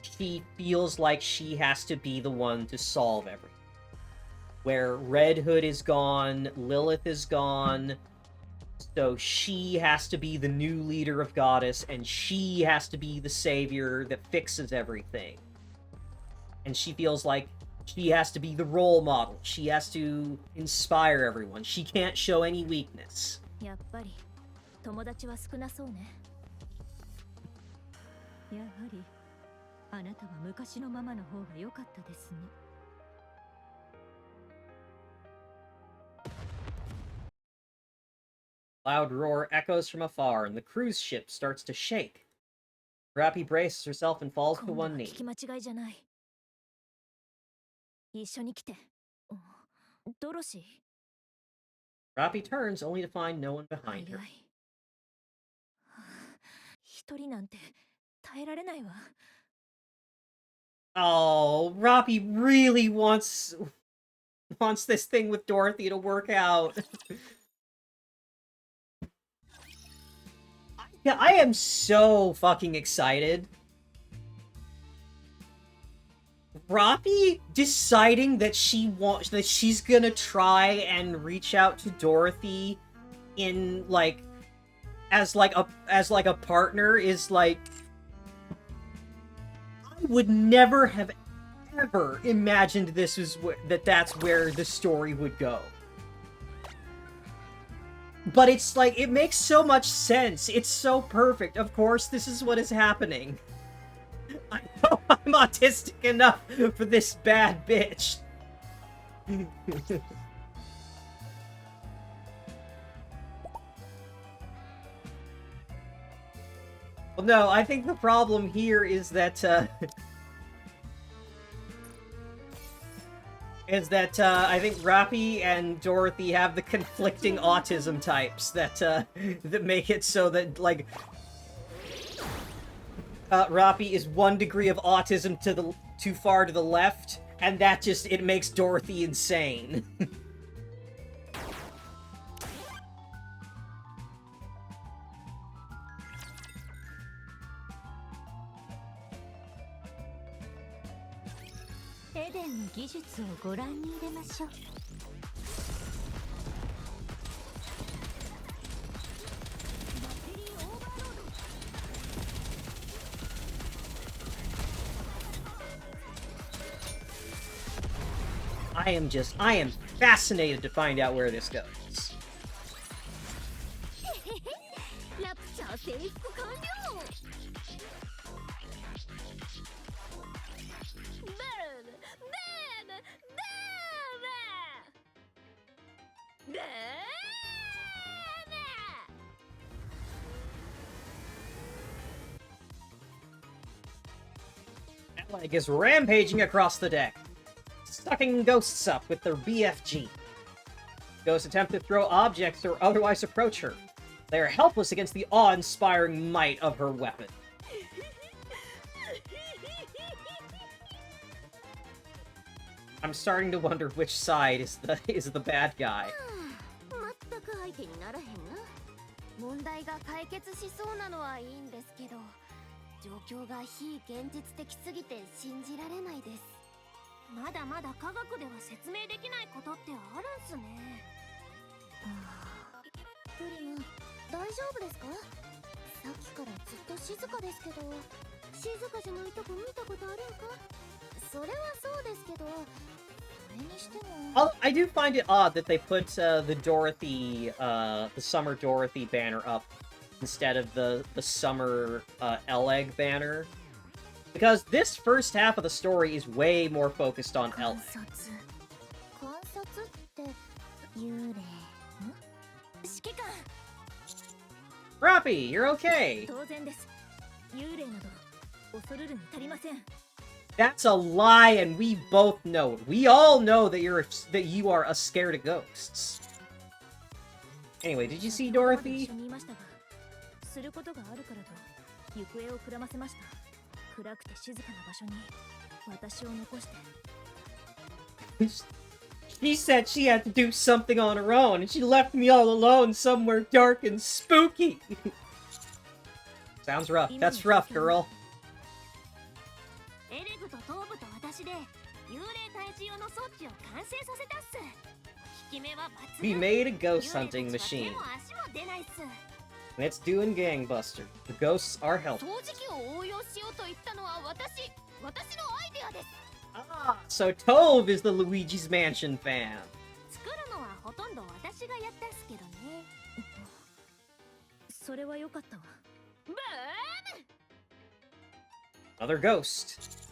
she feels like she has to be the one to solve everything. Where Red Hood is gone, Lilith is gone, so she has to be the new leader of Goddess, and she has to be the savior that fixes everything. And she feels like she has to be the role model. She has to inspire everyone. She can't show any weakness. やっぱり友達は少なそうね。やはりあなたは昔のままの方が良かったですね。Loud roar echoes from afar, and the cruise ship starts to shake. Rappy braces herself and falls to one knee. 聞き間違いじゃない。一緒に来て。ドロシー。 Rappy turns only to find no one behind her. 一人なんて耐えられないわ。Oh, Rappy really wants this thing with Dorothy to work out. Yeah, I am so fucking excited. Rappy deciding that she's gonna try and reach out to Dorothy in as a partner is like, I would never have ever imagined this was that's where the story would go. But it's like, it makes so much sense. It's so perfect. Of course, this is what is happening. I know. I'm autistic enough for this bad bitch. Well, no, I think the problem here is that, I think Rappy and Dorothy have the conflicting autism types that, that make it so that, like, Rappy is 1 degree of autism too far to the left, and that just, it makes Dorothy insane. I am fascinated to find out where this goes. Like is rampaging across the deck, sucking ghosts up with their BFG. Ghosts attempt to throw objects or otherwise approach her. They are helpless against the awe-inspiring might of her weapon. I'm starting to wonder which side is the bad guy. 問題が解決しそうなのはいいんですけど、状況が非現実的すぎて信じられないです。まだまだ科学では説明できないことってあるんすね。プリム、大丈夫ですか？さっきからずっと静かですけど、静かじゃないとこ見たことあるんか？それはそうですけど。 I do find it odd that they put the Dorothy, the Summer Dorothy banner up instead of the Summer L-Egg banner. Because this first half of the story is way more focused on L-Egg. Rappy, you're okay! That's a lie, and we both know it. We all know that you are scared of ghosts. Anyway, did you see Dorothy? She said she had to do something on her own, and she left me all alone somewhere dark and spooky. Sounds rough. That's rough, girl. We made a ghost hunting machine. And it's doing gangbuster. The ghosts are helping. Ah, so Tove is the Luigi's Mansion fan. Another ghost.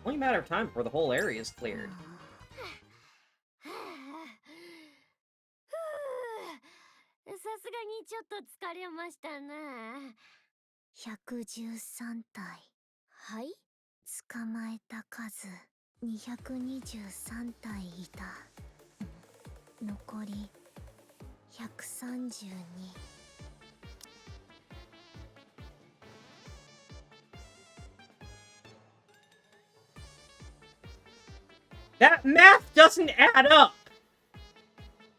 Only a matter of time before the whole area is cleared. さすがにちょっと疲れましたな。113体。はい。捕まえた数223体いた。残り132。 That math doesn't add up!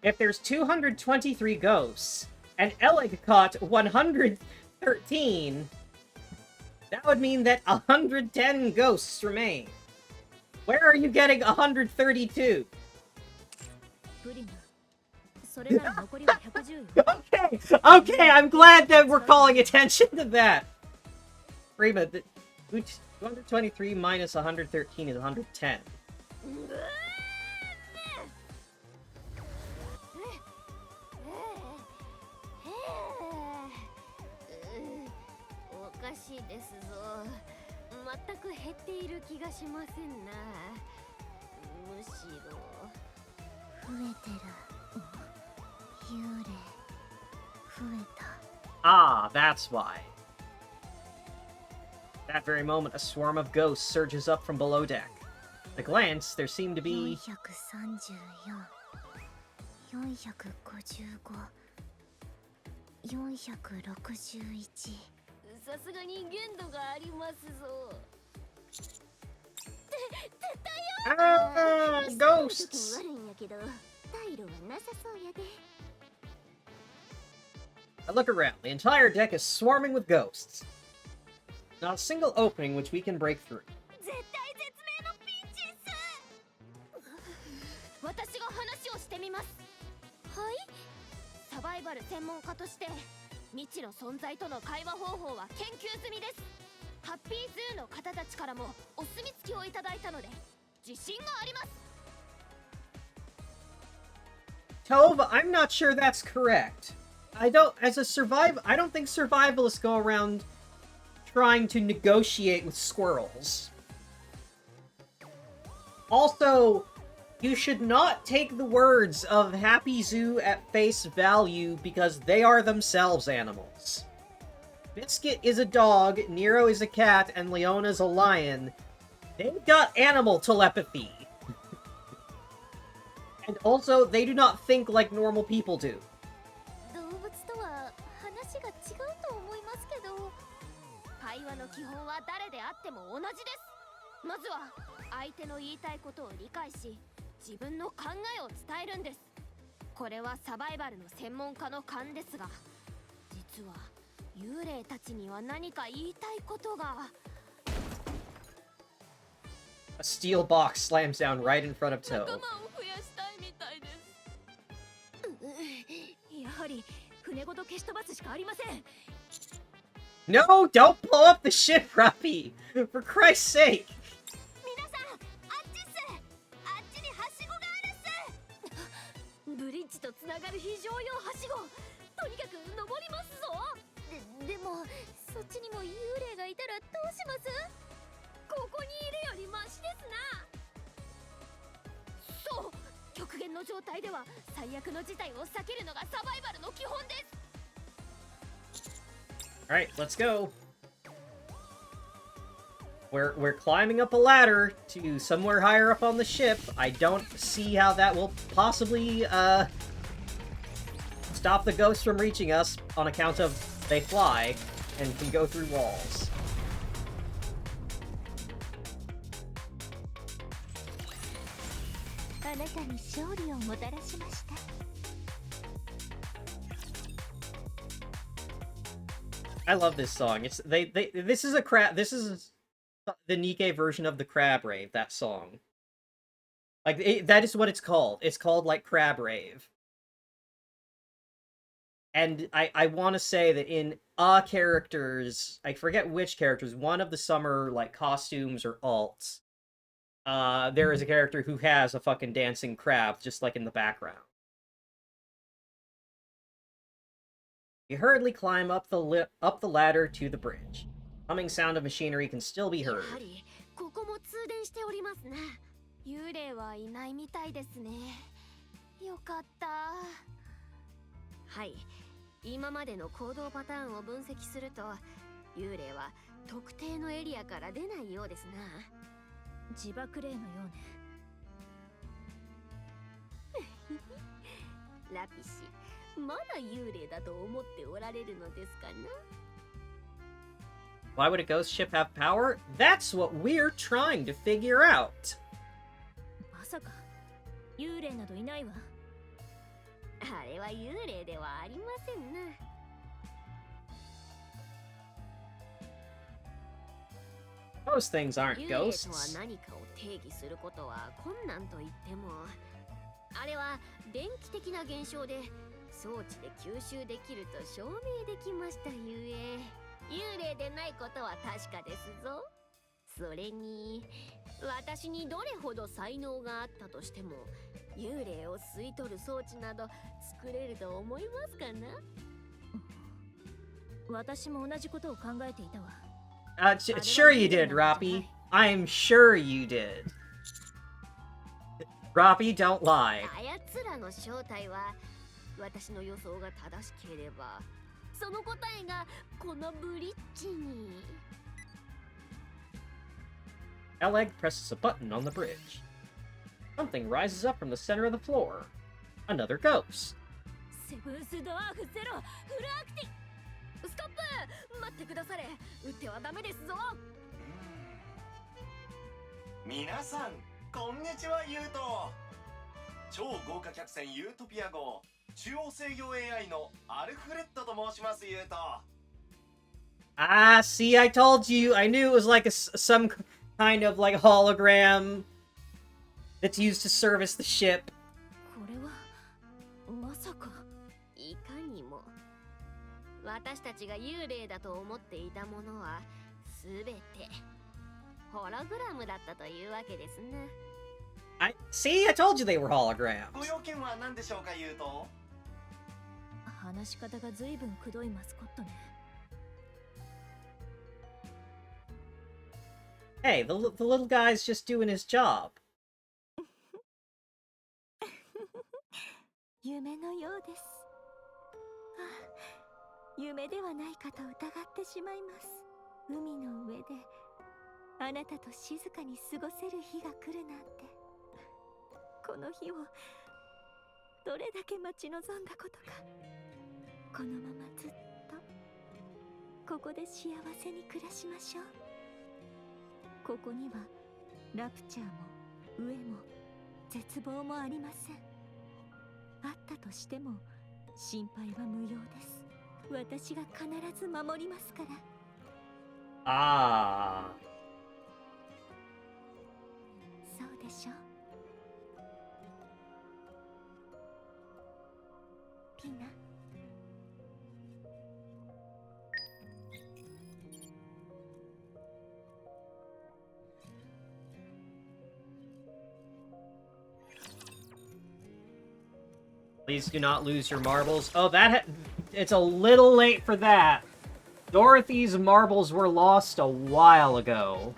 If there's 223 ghosts, and Ellig caught 113, that would mean that 110 ghosts remain. Where are you getting 132? Okay, I'm glad that we're calling attention to that. Rima, 223 minus 113 is 110. 全く減っている気がしませんな。むしろ増えてる。幽霊増えた。Ah, that's why. That very moment, a swarm of ghosts surges up from below deck. At a glance, there seem to be... 434、455、461。さすがに限度がありますぞ。Ah, ghosts! 悪いんやけど、退路はなさそうやで。I look around. The entire deck is swarming with ghosts. Not a single opening which we can break through. 絶対絶命のピンチっす。私が話をしてみます。はい？サバイバル専門家として未知の存在との会話方法は研究済みです。ハッピーズーの方たちからもお墨付きをいただいたので自信があります。 Tove, I'm not sure that's correct. I don't think survivalists go around trying to negotiate with squirrels. Also, you should not take the words of Happy Zoo at face value because they are themselves animals. Biscuit is a dog, Nero is a cat, and Leona's a lion. They've got animal telepathy. And also, they do not think like normal people do. 動物とは話が違うと思いますけど、会話の基本は誰であっても同じです。まずは相手の言いたいことを理解し、自分の考えを伝えるんです。これはサバイバルの専門家の勘ですが、実は幽霊たちには何か言いたいことが。 A steel box slams down right in front of Toe. 仲間を増やしたいみたいです。やはり船ごと消し飛ばすしかありません。 No, don't blow up the ship, Ruffy! For Christ's sake! 皆さん、あっちっす。あっちにはしごがあるっす。ブリッジとつながる非常用はしご。とにかく登りますぞ。でもそっちにも幽霊がいたらどうします？ここにいるよりマシですな。そう、極限の状態では最悪の事態を避けるのがサバイバルの基本です。 Alright, let's go. We're climbing up a ladder to somewhere higher up on the ship. I don't see how that will possibly, stop the ghosts from reaching us on account of they fly and can go through walls. I love this song. This is the Nikke version of the Crab Rave, that song. Like, that is what it's called. It's called, like, Crab Rave. And I want to say that in characters, I forget which characters, one of the summer, like, costumes or alts, there is a character who has a fucking dancing crab, just like in the background. You hurriedly climb up the ladder to the bridge. Humming sound of machinery can still be heard. ここも通電しておりますね。幽霊はいないみたいですね。よかった。はい。今までの行動パターンを分析すると、幽霊は特定のエリアから出ないようですな。自爆霊のようね。ラピシ、まだ幽霊だと思っておられるのですかな？ Why would a ghost ship have power? That's what we're trying to figure out. まさか幽霊などいないわ。あれは幽霊ではありませんな。Those things aren't 幽霊とは ghosts. 何かを定義することは困難と言っても、あれは電気的な現象で装置で吸収できると証明できましたゆえ、幽霊でないことは確かですぞ。それに私にどれほど才能があったとしても、幽霊を吸い取る装置など作れると思いますかな？私も同じことを考えていたわ。Sure you did, Roppy. I'm sure you did. Roppy, don't lie. あやつらの正体は私の予想が正しければその答えがこのブリッジに Aleg presses a button on the bridge. Something rises up from the center of the floor. Another ghost. セブンスドワーフゼロフルアクティストップ待ってくだされ撃ってはダメですぞ皆さんこんにちはユート超豪華客船ユートピア号中央制御 AI のアルフレッドと申しますユート Ah, see, I told you. I knew it was like some kind of like hologram that's used to service the ship. これはまさかいかにも私たちが幽霊だと思っていたものはすべてホログラムだったというわけですね See, I told you they were holograms. ご用件は何でしょうかユート話し方が随分くどいマスコットね Hey, the little guy's just doing his job. 夢のようです夢ではないかと疑ってしまいます海の上であなたと静かに過ごせる日が来るなんてこの日をどれだけ待ち望んだことかこのままずっとここで幸せに暮らしましょうここにはラプチャーも飢えも絶望もありませんあったとしても心配は無用です私が必ず守りますから Ah. そうでしょピナ Please do not lose your marbles. Oh, it's a little late for that. Dorothy's marbles were lost a while ago.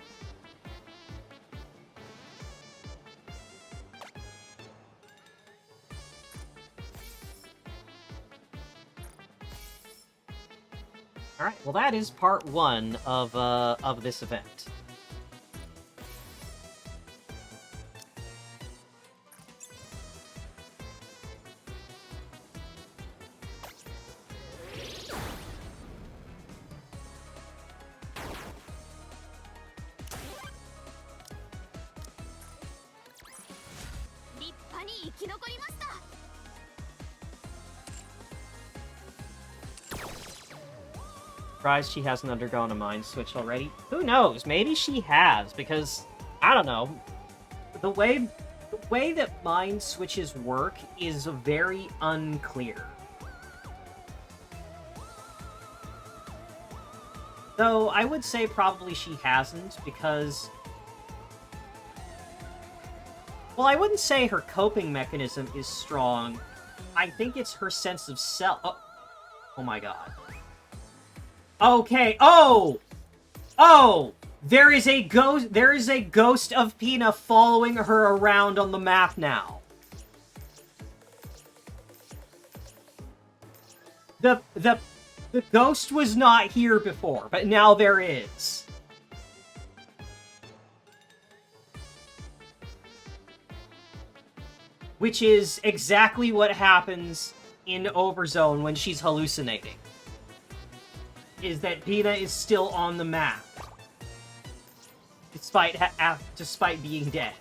Alright, well that is part 1 of this event. Surprised she hasn't undergone a mind switch already. Who knows? Maybe she has, because I don't know. The way that mind switches work is very unclear. Though I would say probably she hasn't, because well, I wouldn't say her coping mechanism is strong. I think it's her sense of self. Oh my god. Okay. Oh! There is a ghost of Pina following her around on the map now. The ghost was not here before, but now there is. Which is exactly what happens in Overzone when she's hallucinating. Is that Pina is still on the map. Despite being dead.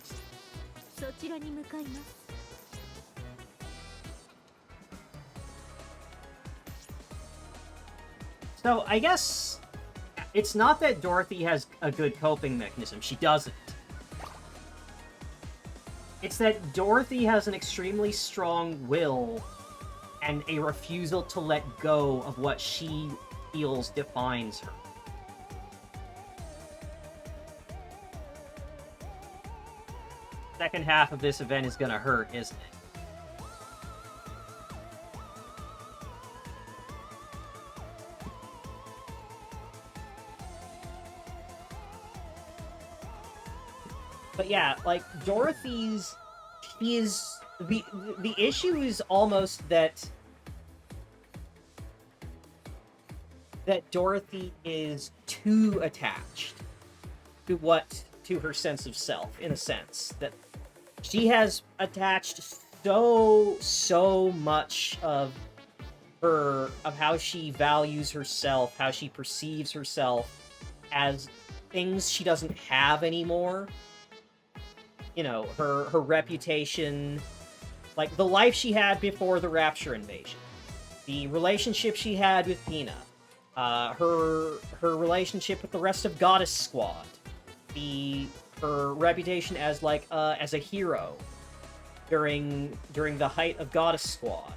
So, I guess it's not that Dorothy has a good coping mechanism. She doesn't. It's that Dorothy has an extremely strong will and a refusal to let go of what she feels defines her. Second half of this event is gonna hurt, isn't it? But yeah, like, Dorothy's... She is... The issue is almost that... that Dorothy is too attached to her sense of self, in a sense. That she has attached so much of how she values herself, how she perceives herself as things she doesn't have anymore. You know, her reputation, like the life she had before the Rapture invasion, the relationship she had with Pina, her relationship with the rest of Goddess Squad, her reputation as like as a hero during the height of Goddess Squad.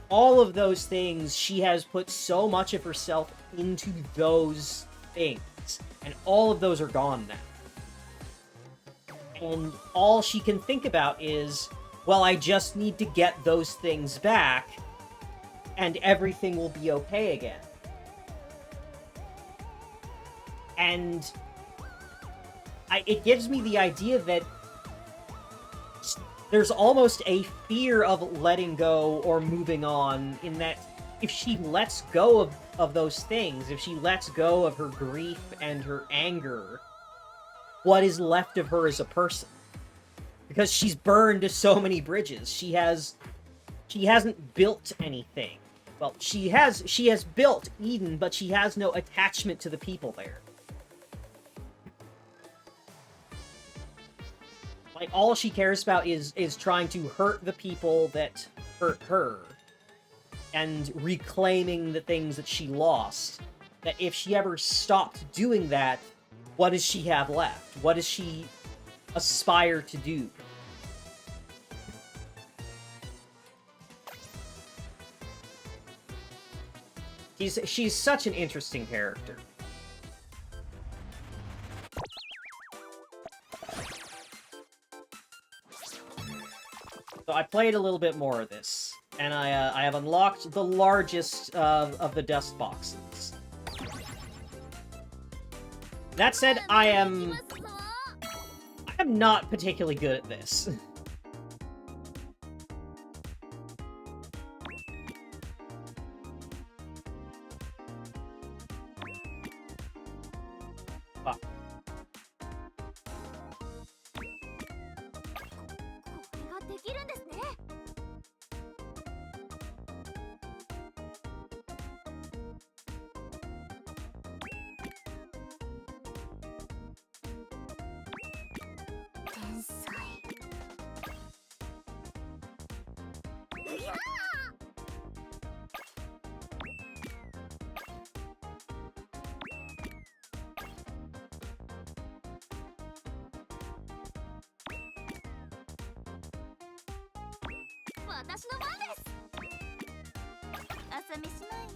All of those things, she has put so much of herself into those things, and all of those are gone now. And all she can think about is, well, I just need to get those things back, and everything will be okay again. And it gives me the idea that there's almost a fear of letting go or moving on, in that if she lets go of those things, if she lets go of her grief and her anger, what is left of her as a person? Because she's burned so many bridges. She hasn't built anything. Well, she has built Eden, but she has no attachment to the people there. Like, all she cares about is trying to hurt the people that hurt her, and reclaiming the things that she lost. That if she ever stopped doing that, what does she have left? What does she aspire to do? She's such an interesting character. So I played a little bit more of this, and I have unlocked the largest of the dust boxes. That said, I am not particularly good at this. Fuck. これができるんですね。天才。うやー！私の番です。朝飯前や。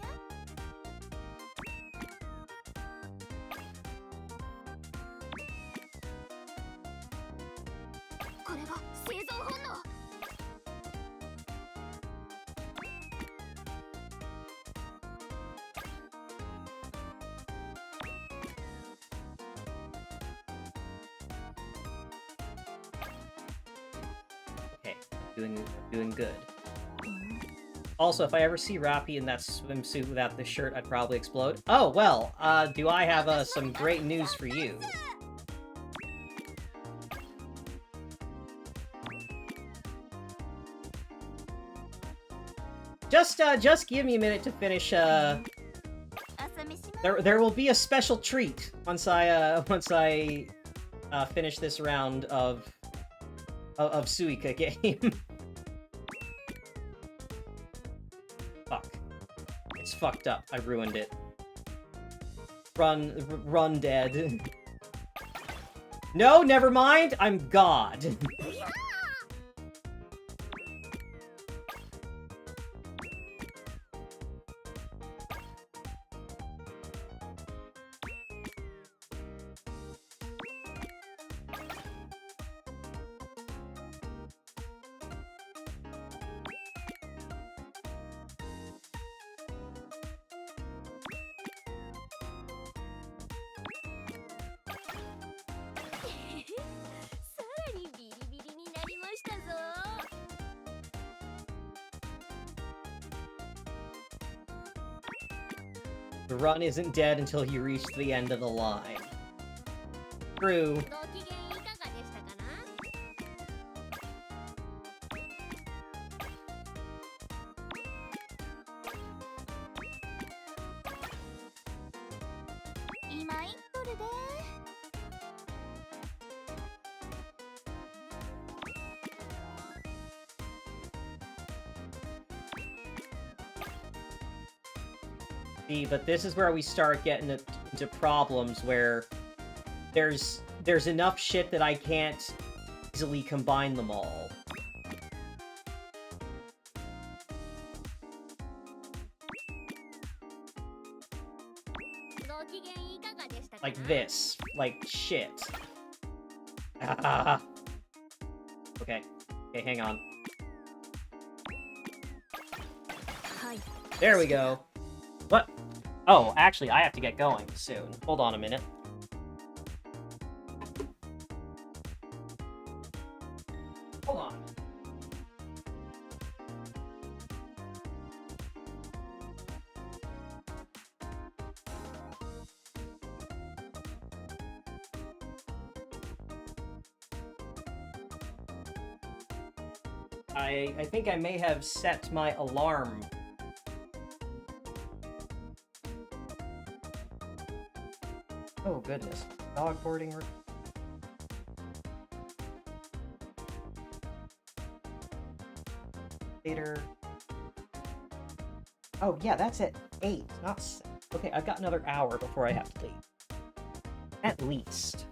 これが生存本能。Okay, doing good. Also, if I ever see Rappy in that swimsuit without the shirt, I'd probably explode. Oh, well, do I have some great news for you. Just give me a minute to finish, there will be a special treat once I finish this round of Suika game. Fuck. It's fucked up. I ruined it. Run, dead. No, never mind. I'm God. The run isn't dead until you reach the end of the line. True. ご機嫌いかがでしたかな？今言っとるで。See, but this is where we start getting into problems where there's enough shit that I can't easily combine them all. Like this. Like, shit. Ah. Okay. Okay, hang on. There we go. What? Oh, actually, I have to get going soon. Hold on a minute. Hold on. I think I may have set my alarm. Oh goodness. Dog boarding. Later. Oh yeah, that's at 8, not 7. Okay, I've got another hour before I have to leave. At least.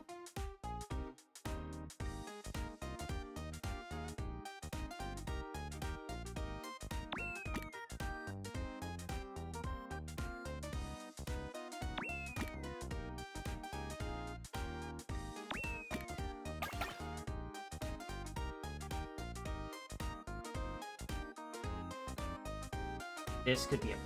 This could be a...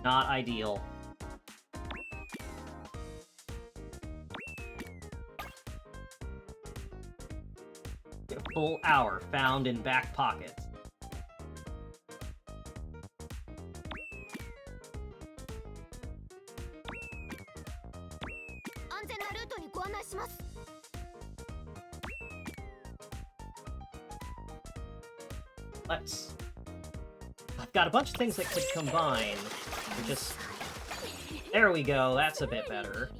Not ideal. A full hour found in back pockets. Let's... I've got a bunch of things that could combine. We're just... There we go, that's a bit better.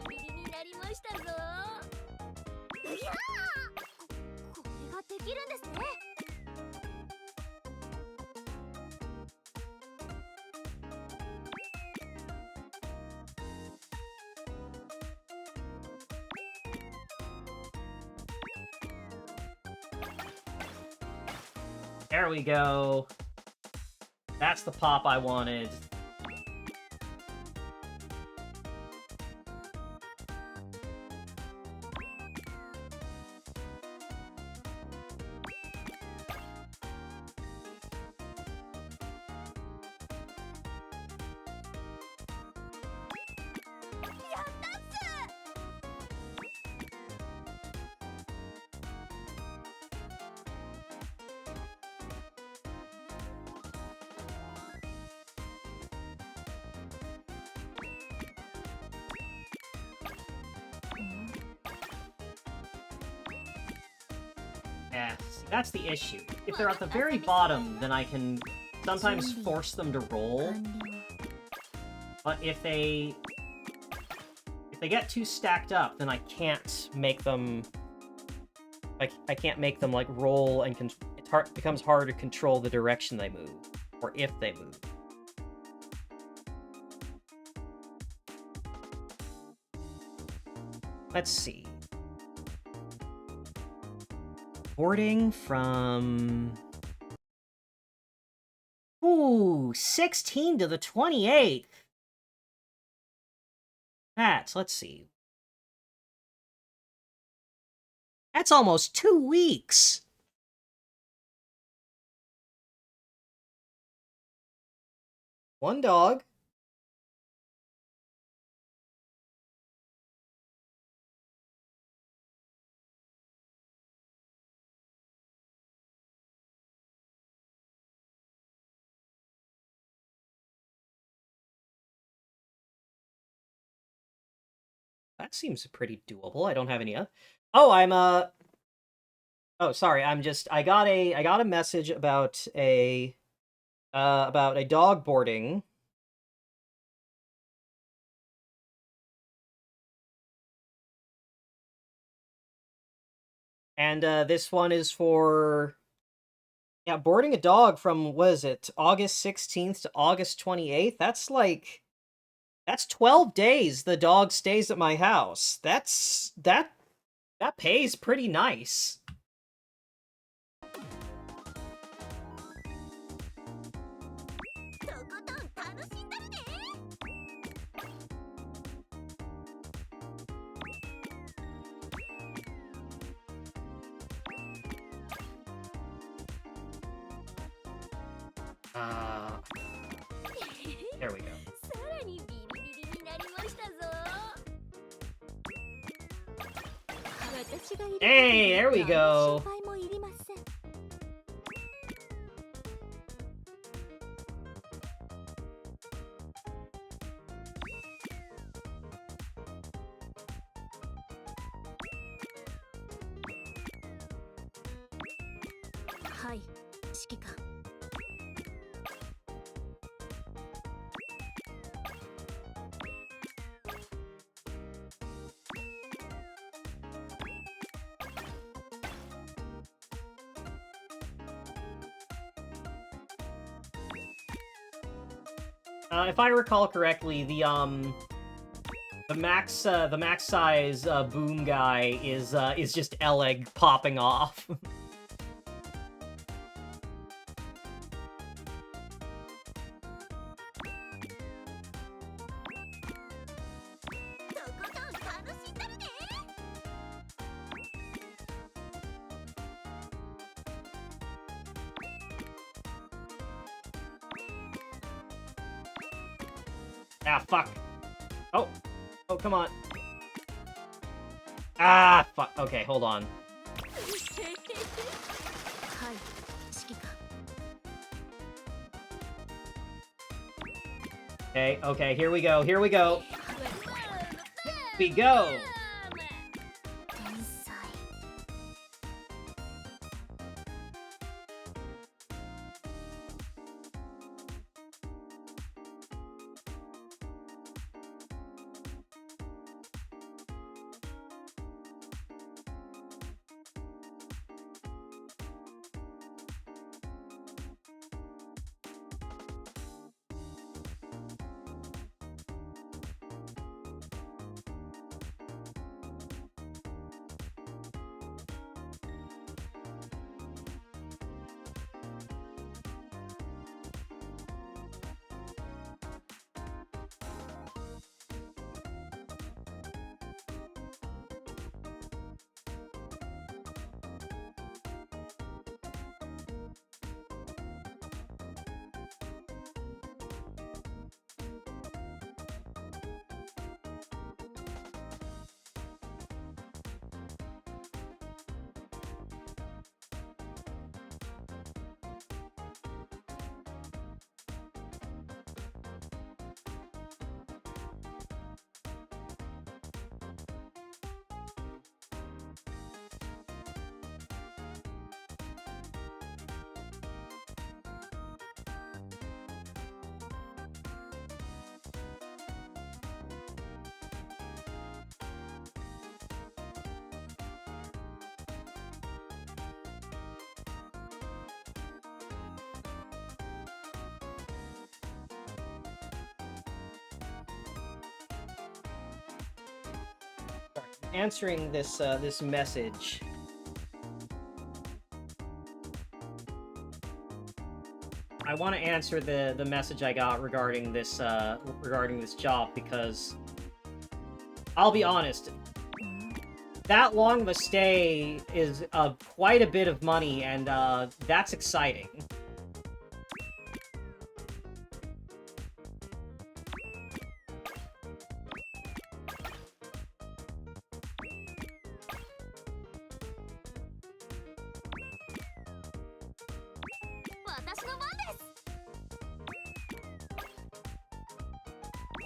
There we go. That's the pop I wanted. Yeah, see, that's the issue. If they're at the very bottom, then I can sometimes force them to roll. But if they get too stacked up, then I can't make them... I can't make them, like, roll and... It becomes hard to control the direction they move. Or if they move. Let's see. Boarding from... Ooh, 16 to the 28th. Let's see. That's almost 2 weeks. One dog. That seems pretty doable. I don't have any... Oh, I'm, Oh, sorry, I got a message about a dog boarding. And, this one is for... Yeah, boarding a dog from, what is it, August 16th to August 28th? That's like... That's 12 days the dog stays at my house. That pays pretty nice. There we go. Hey, there we go. If I recall correctly, the max size boom guy is just Eleg popping off. Ah, fuck. Oh, come on. Ah, fuck. Okay, hold on. Okay, here we go, here we go. We go. Answering this this message. I want to answer the message I got regarding this job, because I'll be honest, that long of a stay is quite a bit of money, and that's exciting. 私の番です。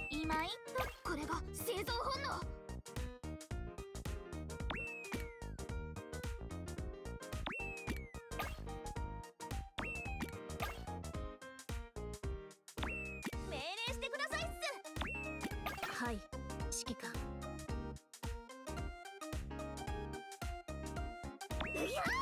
今一度これが生存本能。命令してくださいっす。はい、指揮官。うやー。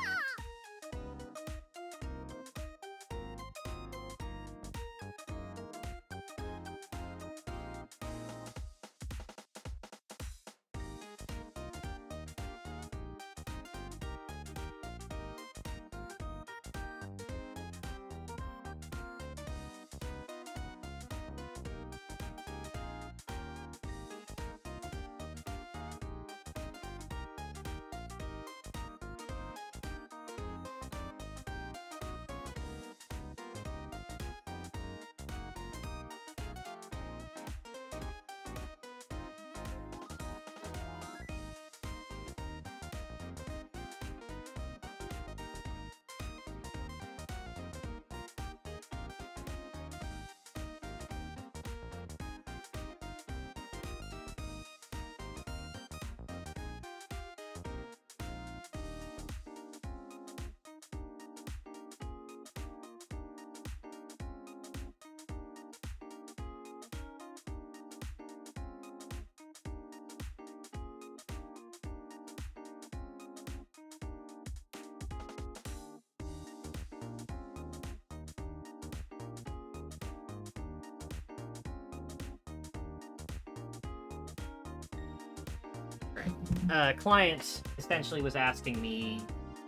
Client essentially was asking me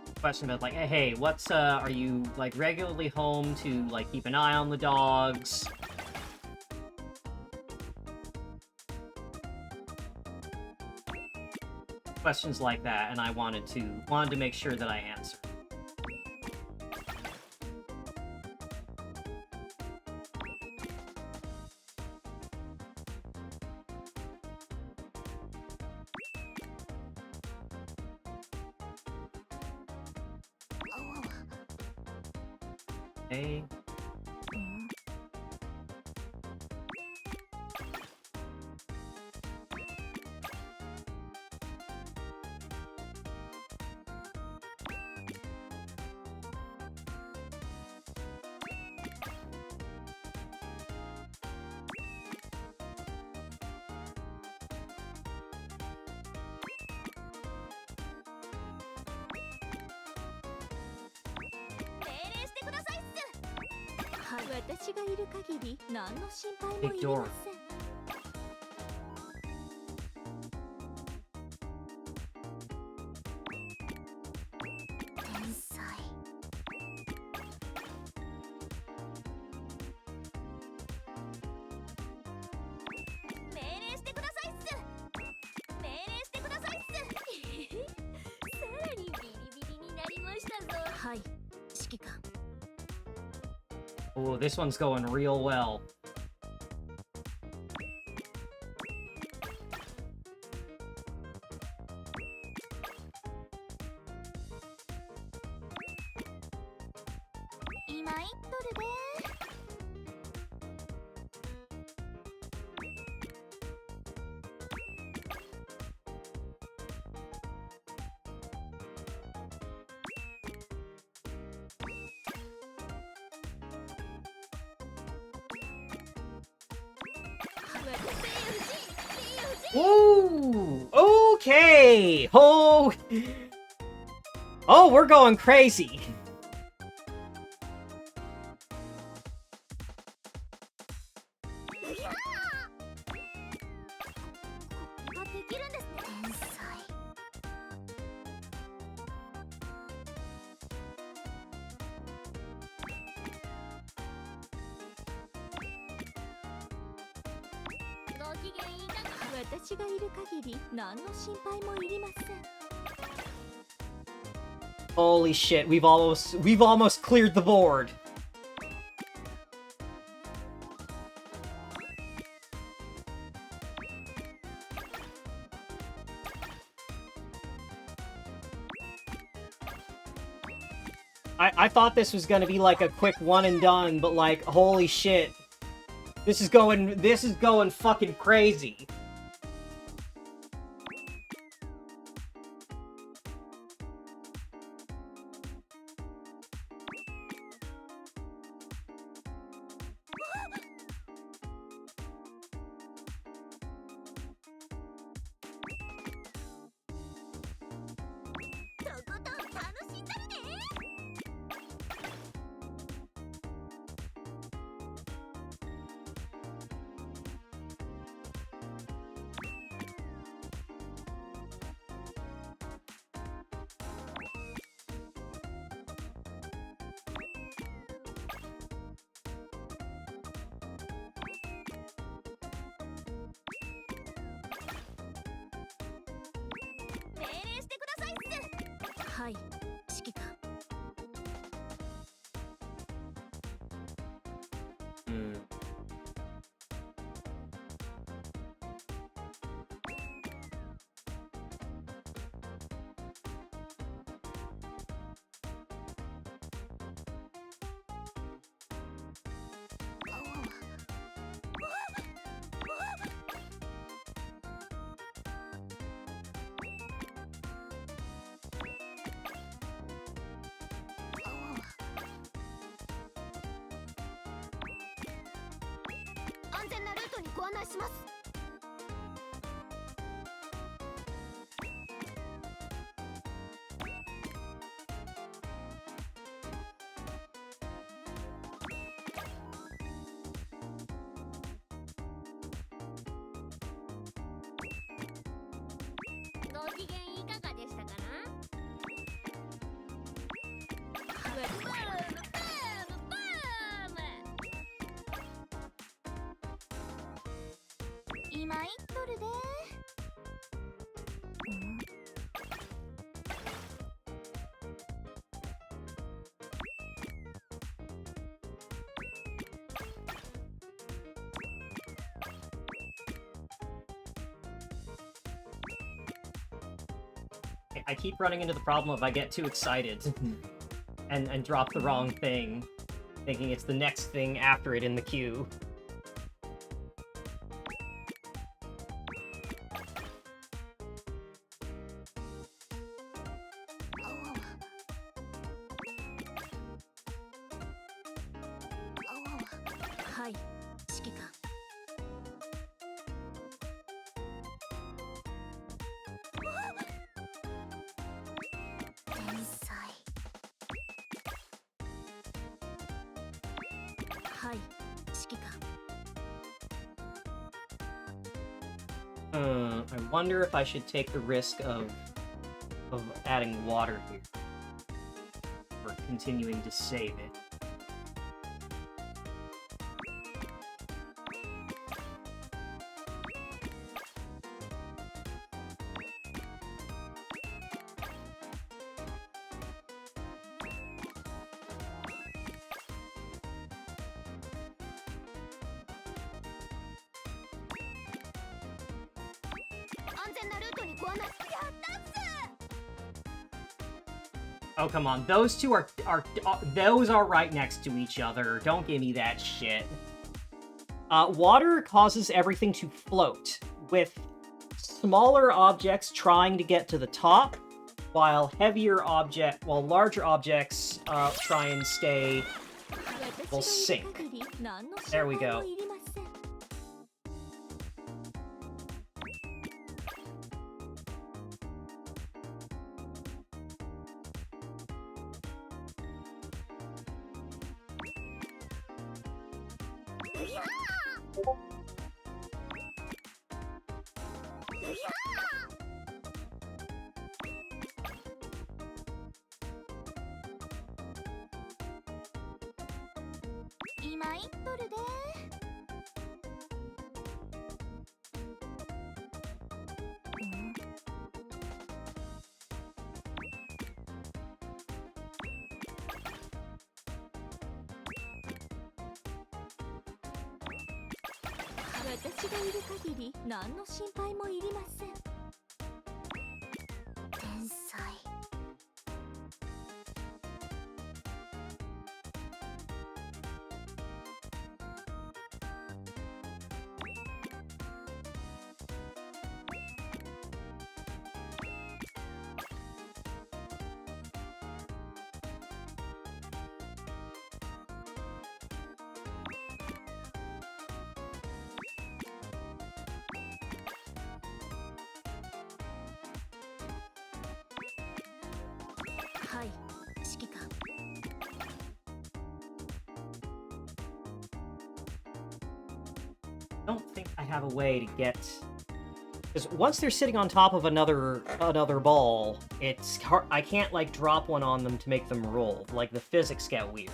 a question about, like, hey, what's, are you, like, regularly home to, like, keep an eye on the dogs? Questions like that, and I wanted to make sure that I answered. Hey. Big door. Oh, this one's going real well. Ooh, okay. Oh, we're going crazy. Holy shit, we've almost cleared the board. I thought this was gonna be like a quick one and done, but like, holy shit. This is going fucking crazy.はい、指揮官。安全なルートにご案内します。ご機嫌いかがでしたかな？今言っとるで。I keep running into the problem if I get too excited and drop the wrong thing, thinking it's the next thing after it in the queue.はい、指揮官。天才。はい、指揮官。I wonder if I should take the risk of adding water here. Or continuing to save it. Oh, come on. Those two are those are right next to each other. Don't give me that shit. Water causes everything to float, with smaller objects trying to get to the top, while larger objects try and will sink. There we go.私がいる限り何の心配もいりません。天才。have a way to get... Because once they're sitting on top of another ball, it's hard, I can't, like, drop one on them to make them roll. Like, the physics get weird.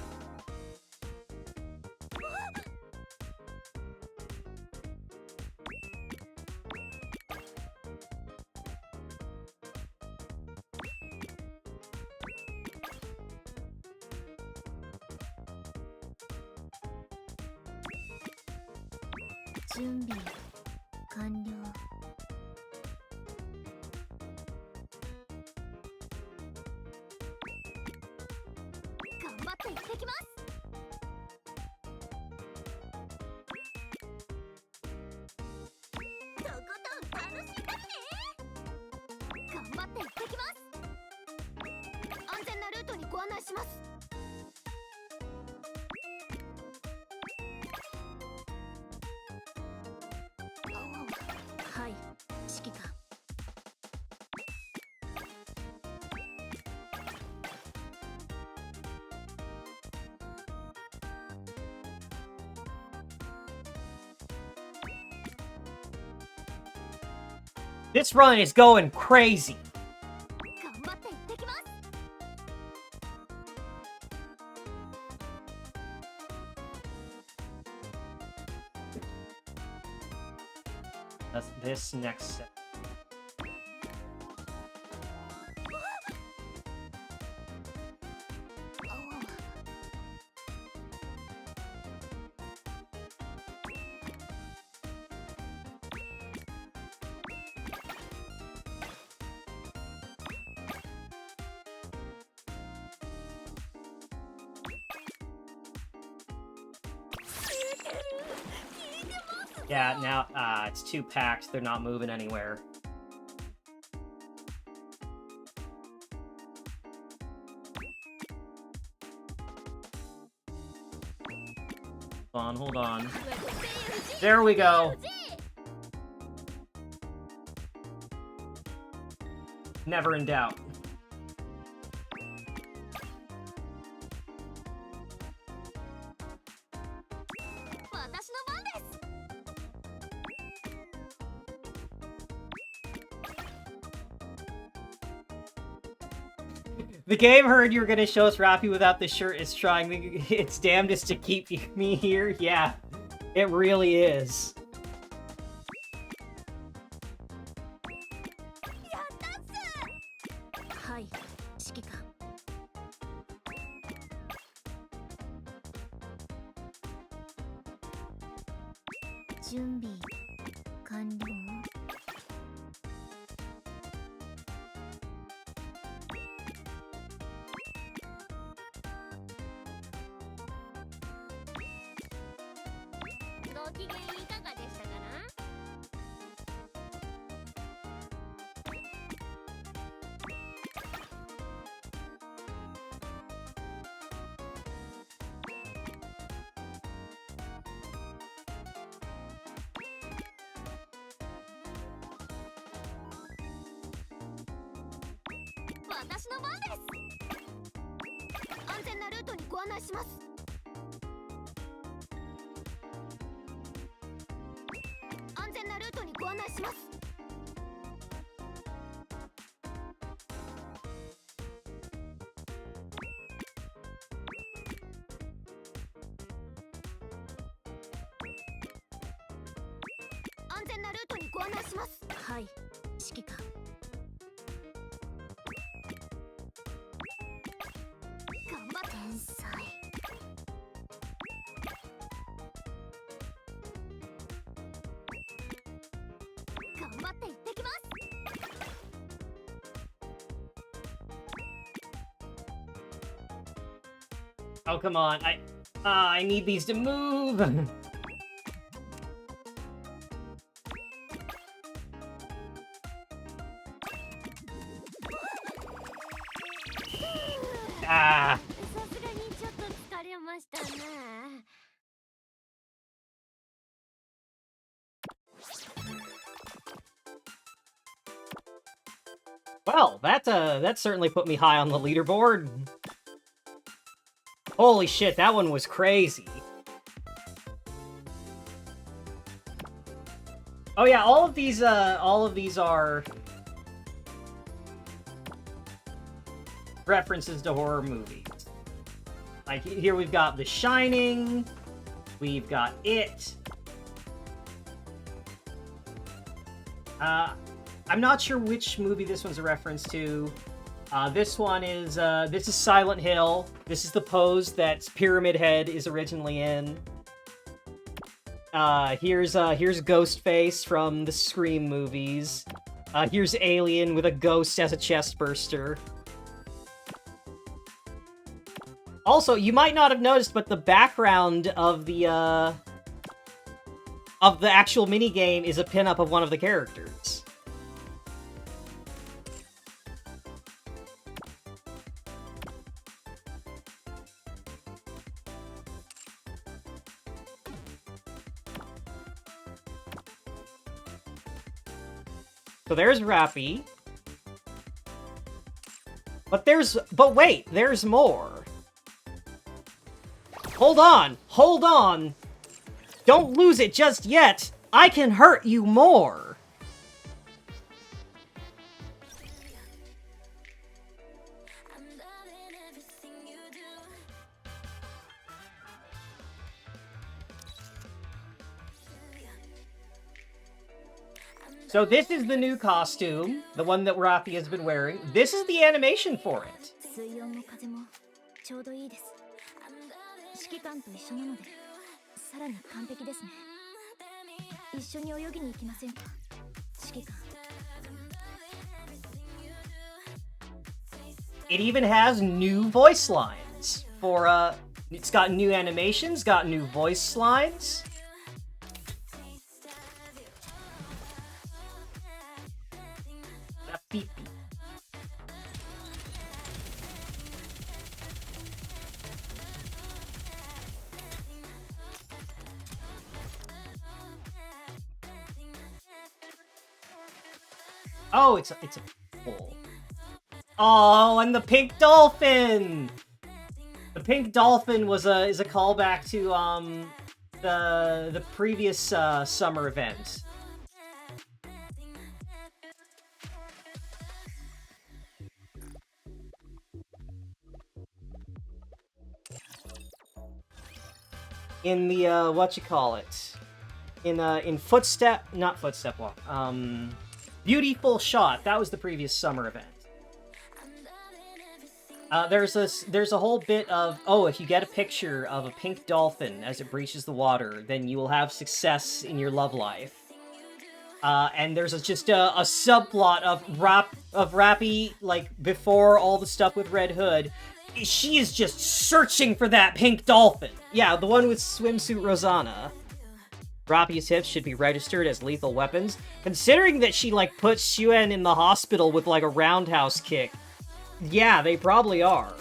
This run is going crazy. That's this next set. Yeah, now, it's too packed. They're not moving anywhere. Hold on. There we go. Never in doubt. The game heard you were gonna show us Rappy without the shirt is trying its damnedest to keep me here. Yeah, it really is. Oh, come on. I need these to move. Ah. Well, that certainly put me high on the leaderboard. Holy shit, that one was crazy. Oh yeah, all of these are references to horror movies. Like, here we've got The Shining, we've got It. I'm not sure which movie this one's a reference to. This is Silent Hill. This is the pose that Pyramid Head is originally in. Here's Ghostface from the Scream movies. Here's Alien with a ghost as a chest burster. Also, you might not have noticed, but the background of the actual minigame is a pinup of one of the characters. So there's Rappy. But wait, there's more. Hold on! Don't lose it just yet! I can hurt you more! So this is the new costume, the one that Rappy has been wearing. This is the animation for it. 指揮官と一緒なのでさらに完璧ですね一緒に泳ぎに行きませんか指揮官 It even has new voice lines for it's got new animations, got new voice lines. Beep, beep. Oh, it's a pool. Oh, and the pink dolphin. The pink dolphin is a callback to the previous summer event. In the in Footstep, not Footstep Walk, Beautiful Shot, that was the previous summer event. There's a whole bit of, oh, if you get a picture of a pink dolphin as it breaches the water, then you will have success in your love life. And there's just a subplot of Rappy, like, before all the stuff with Red Hood. She is just searching for that pink dolphin. Yeah, the one with swimsuit Rosanna. Rappy's hips should be registered as lethal weapons. Considering that she, like, put Xuen in the hospital with, like, a roundhouse kick. Yeah, they probably are.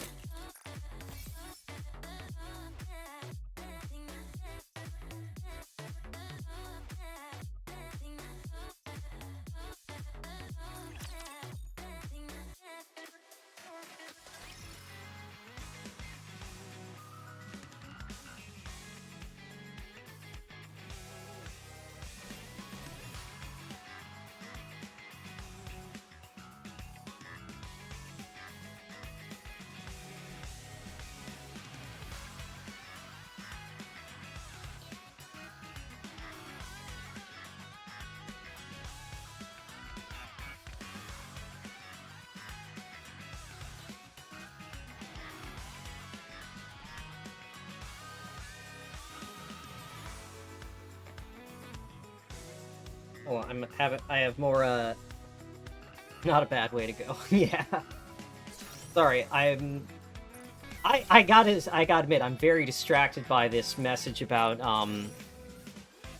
Oh, I have more, not a bad way to go. Yeah. Sorry, I gotta admit, I'm very distracted by this message about,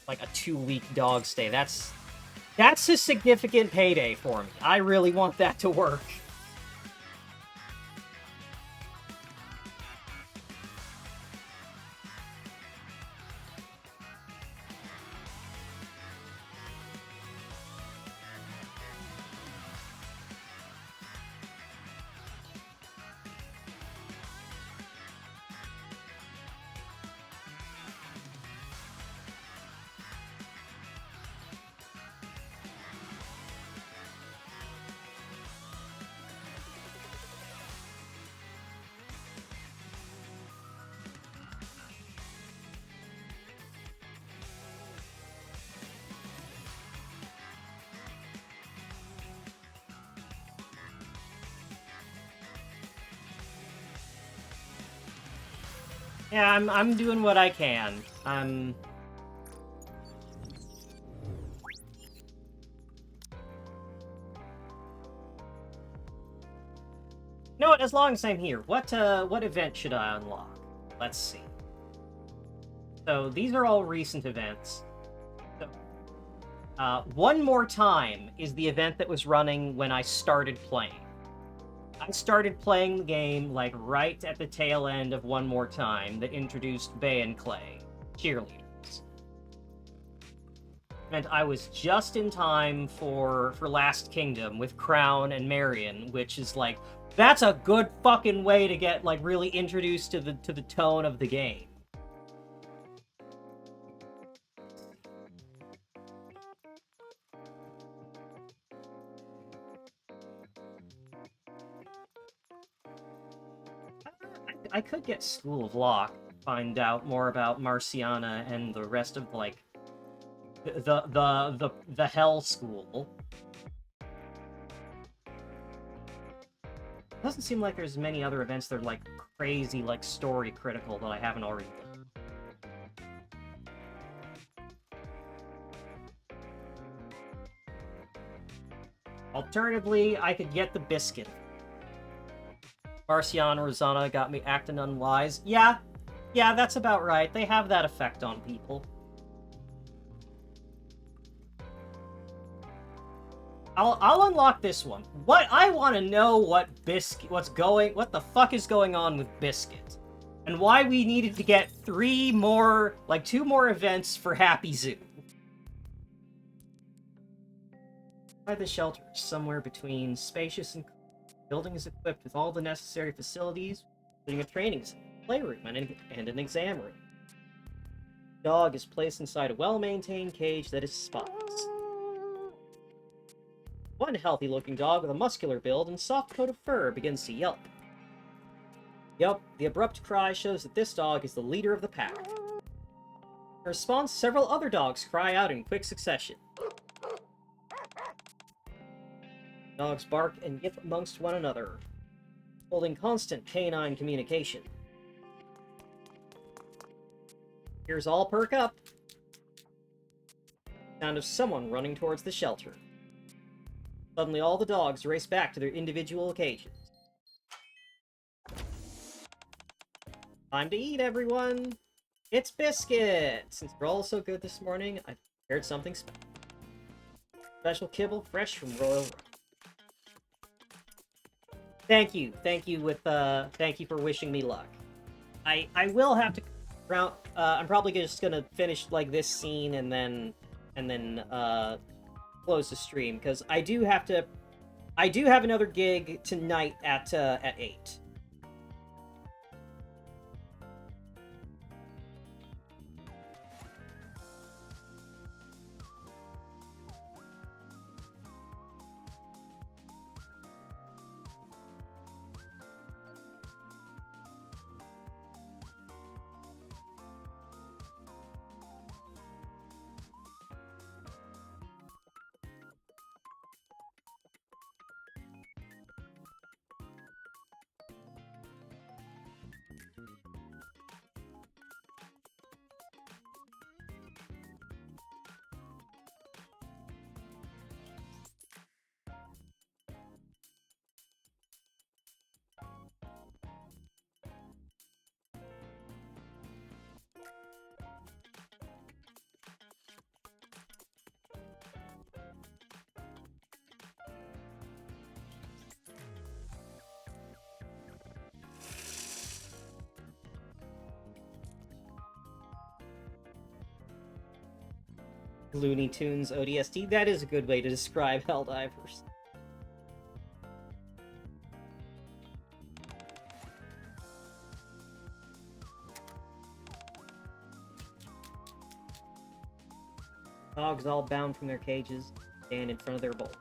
like, a 2-week dog stay. That's a significant payday for me. I really want that to work. Yeah, I'm doing what I can. You know what? As long as I'm here, what event should I unlock? Let's see. So these are all recent events. So, One More Time is the event that was running when I started playing. I started playing the game like right at the tail end of One More Time that introduced Bay and Clay, cheerleaders. And I was just in time for Last Kingdom with Crown and Marion, which is like, that's a good fucking way to get like really introduced to the tone of the game. I could get School of Lock, find out more about Marciana and the rest of like the Hell School. Doesn't seem like there's many other events that are like crazy, like story critical that I haven't already done. Alternatively, I could get the biscuit. Marciana and Rosanna got me acting unwise. Yeah, that's about right. They have that effect on people. I'll unlock this one. What I want to know what the fuck is going on with Biscuit, and why we needed to get 2 more events for Happy Zoo. By the shelter, somewhere between spacious and building is equipped with all the necessary facilities, including a training center, playroom, and an exam room. The dog is placed inside a well-maintained cage that is spotless. One healthy-looking dog with a muscular build and soft coat of fur begins to yelp. Yup, the abrupt cry shows that this dog is the leader of the pack. In response, several other dogs cry out in quick succession. Dogs bark and yip amongst one another, holding constant canine communication. Ears all perk up. Sound of someone running towards the shelter. Suddenly all the dogs race back to their individual cages. Time to eat, everyone! It's Biscuit! Since we're all so good this morning, I've prepared something special. Special kibble fresh from Royal Road. Thank you for wishing me luck. I will have to I'm probably just gonna finish like this scene and then close the stream, because I do have another gig tonight at 8. Looney Tunes ODST. That is a good way to describe Helldivers. Dogs all bound from their cages stand in front of their bowl.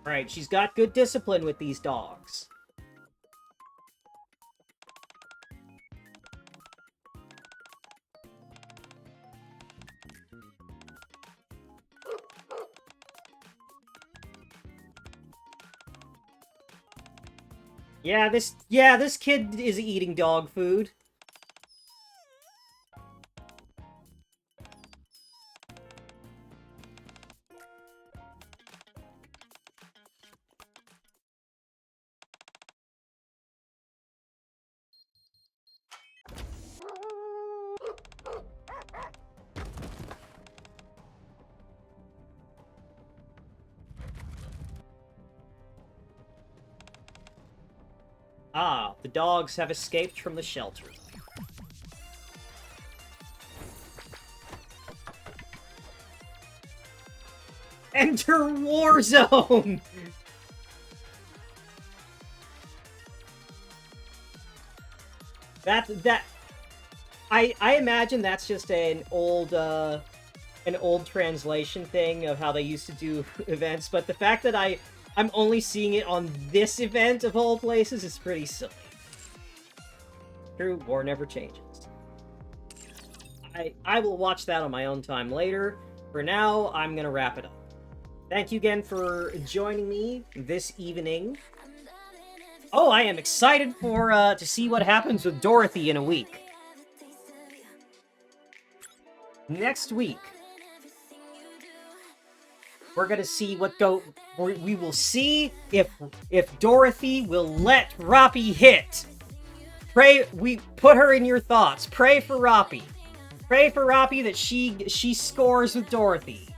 Alright, she's got good discipline with these dogs. Yeah, this kid is eating dog food. Ah, the dogs have escaped from the shelter. Enter Warzone! I imagine that's just an old translation thing of how they used to do events, but the fact that I'm only seeing it on this event of all places is pretty silly. True, war never changes. I will watch that on my own time later. For now, I'm gonna wrap it up. Thank you again for joining me this evening. Oh, I am excited for to see what happens with Dorothy in a week. Next week, we're gonna see we will see if Dorothy will let Roppy hit. We put her in your thoughts. Pray for Roppy. Pray for Roppy that she scores with Dorothy.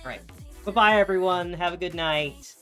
All right. Bye-bye, everyone. Have a good night.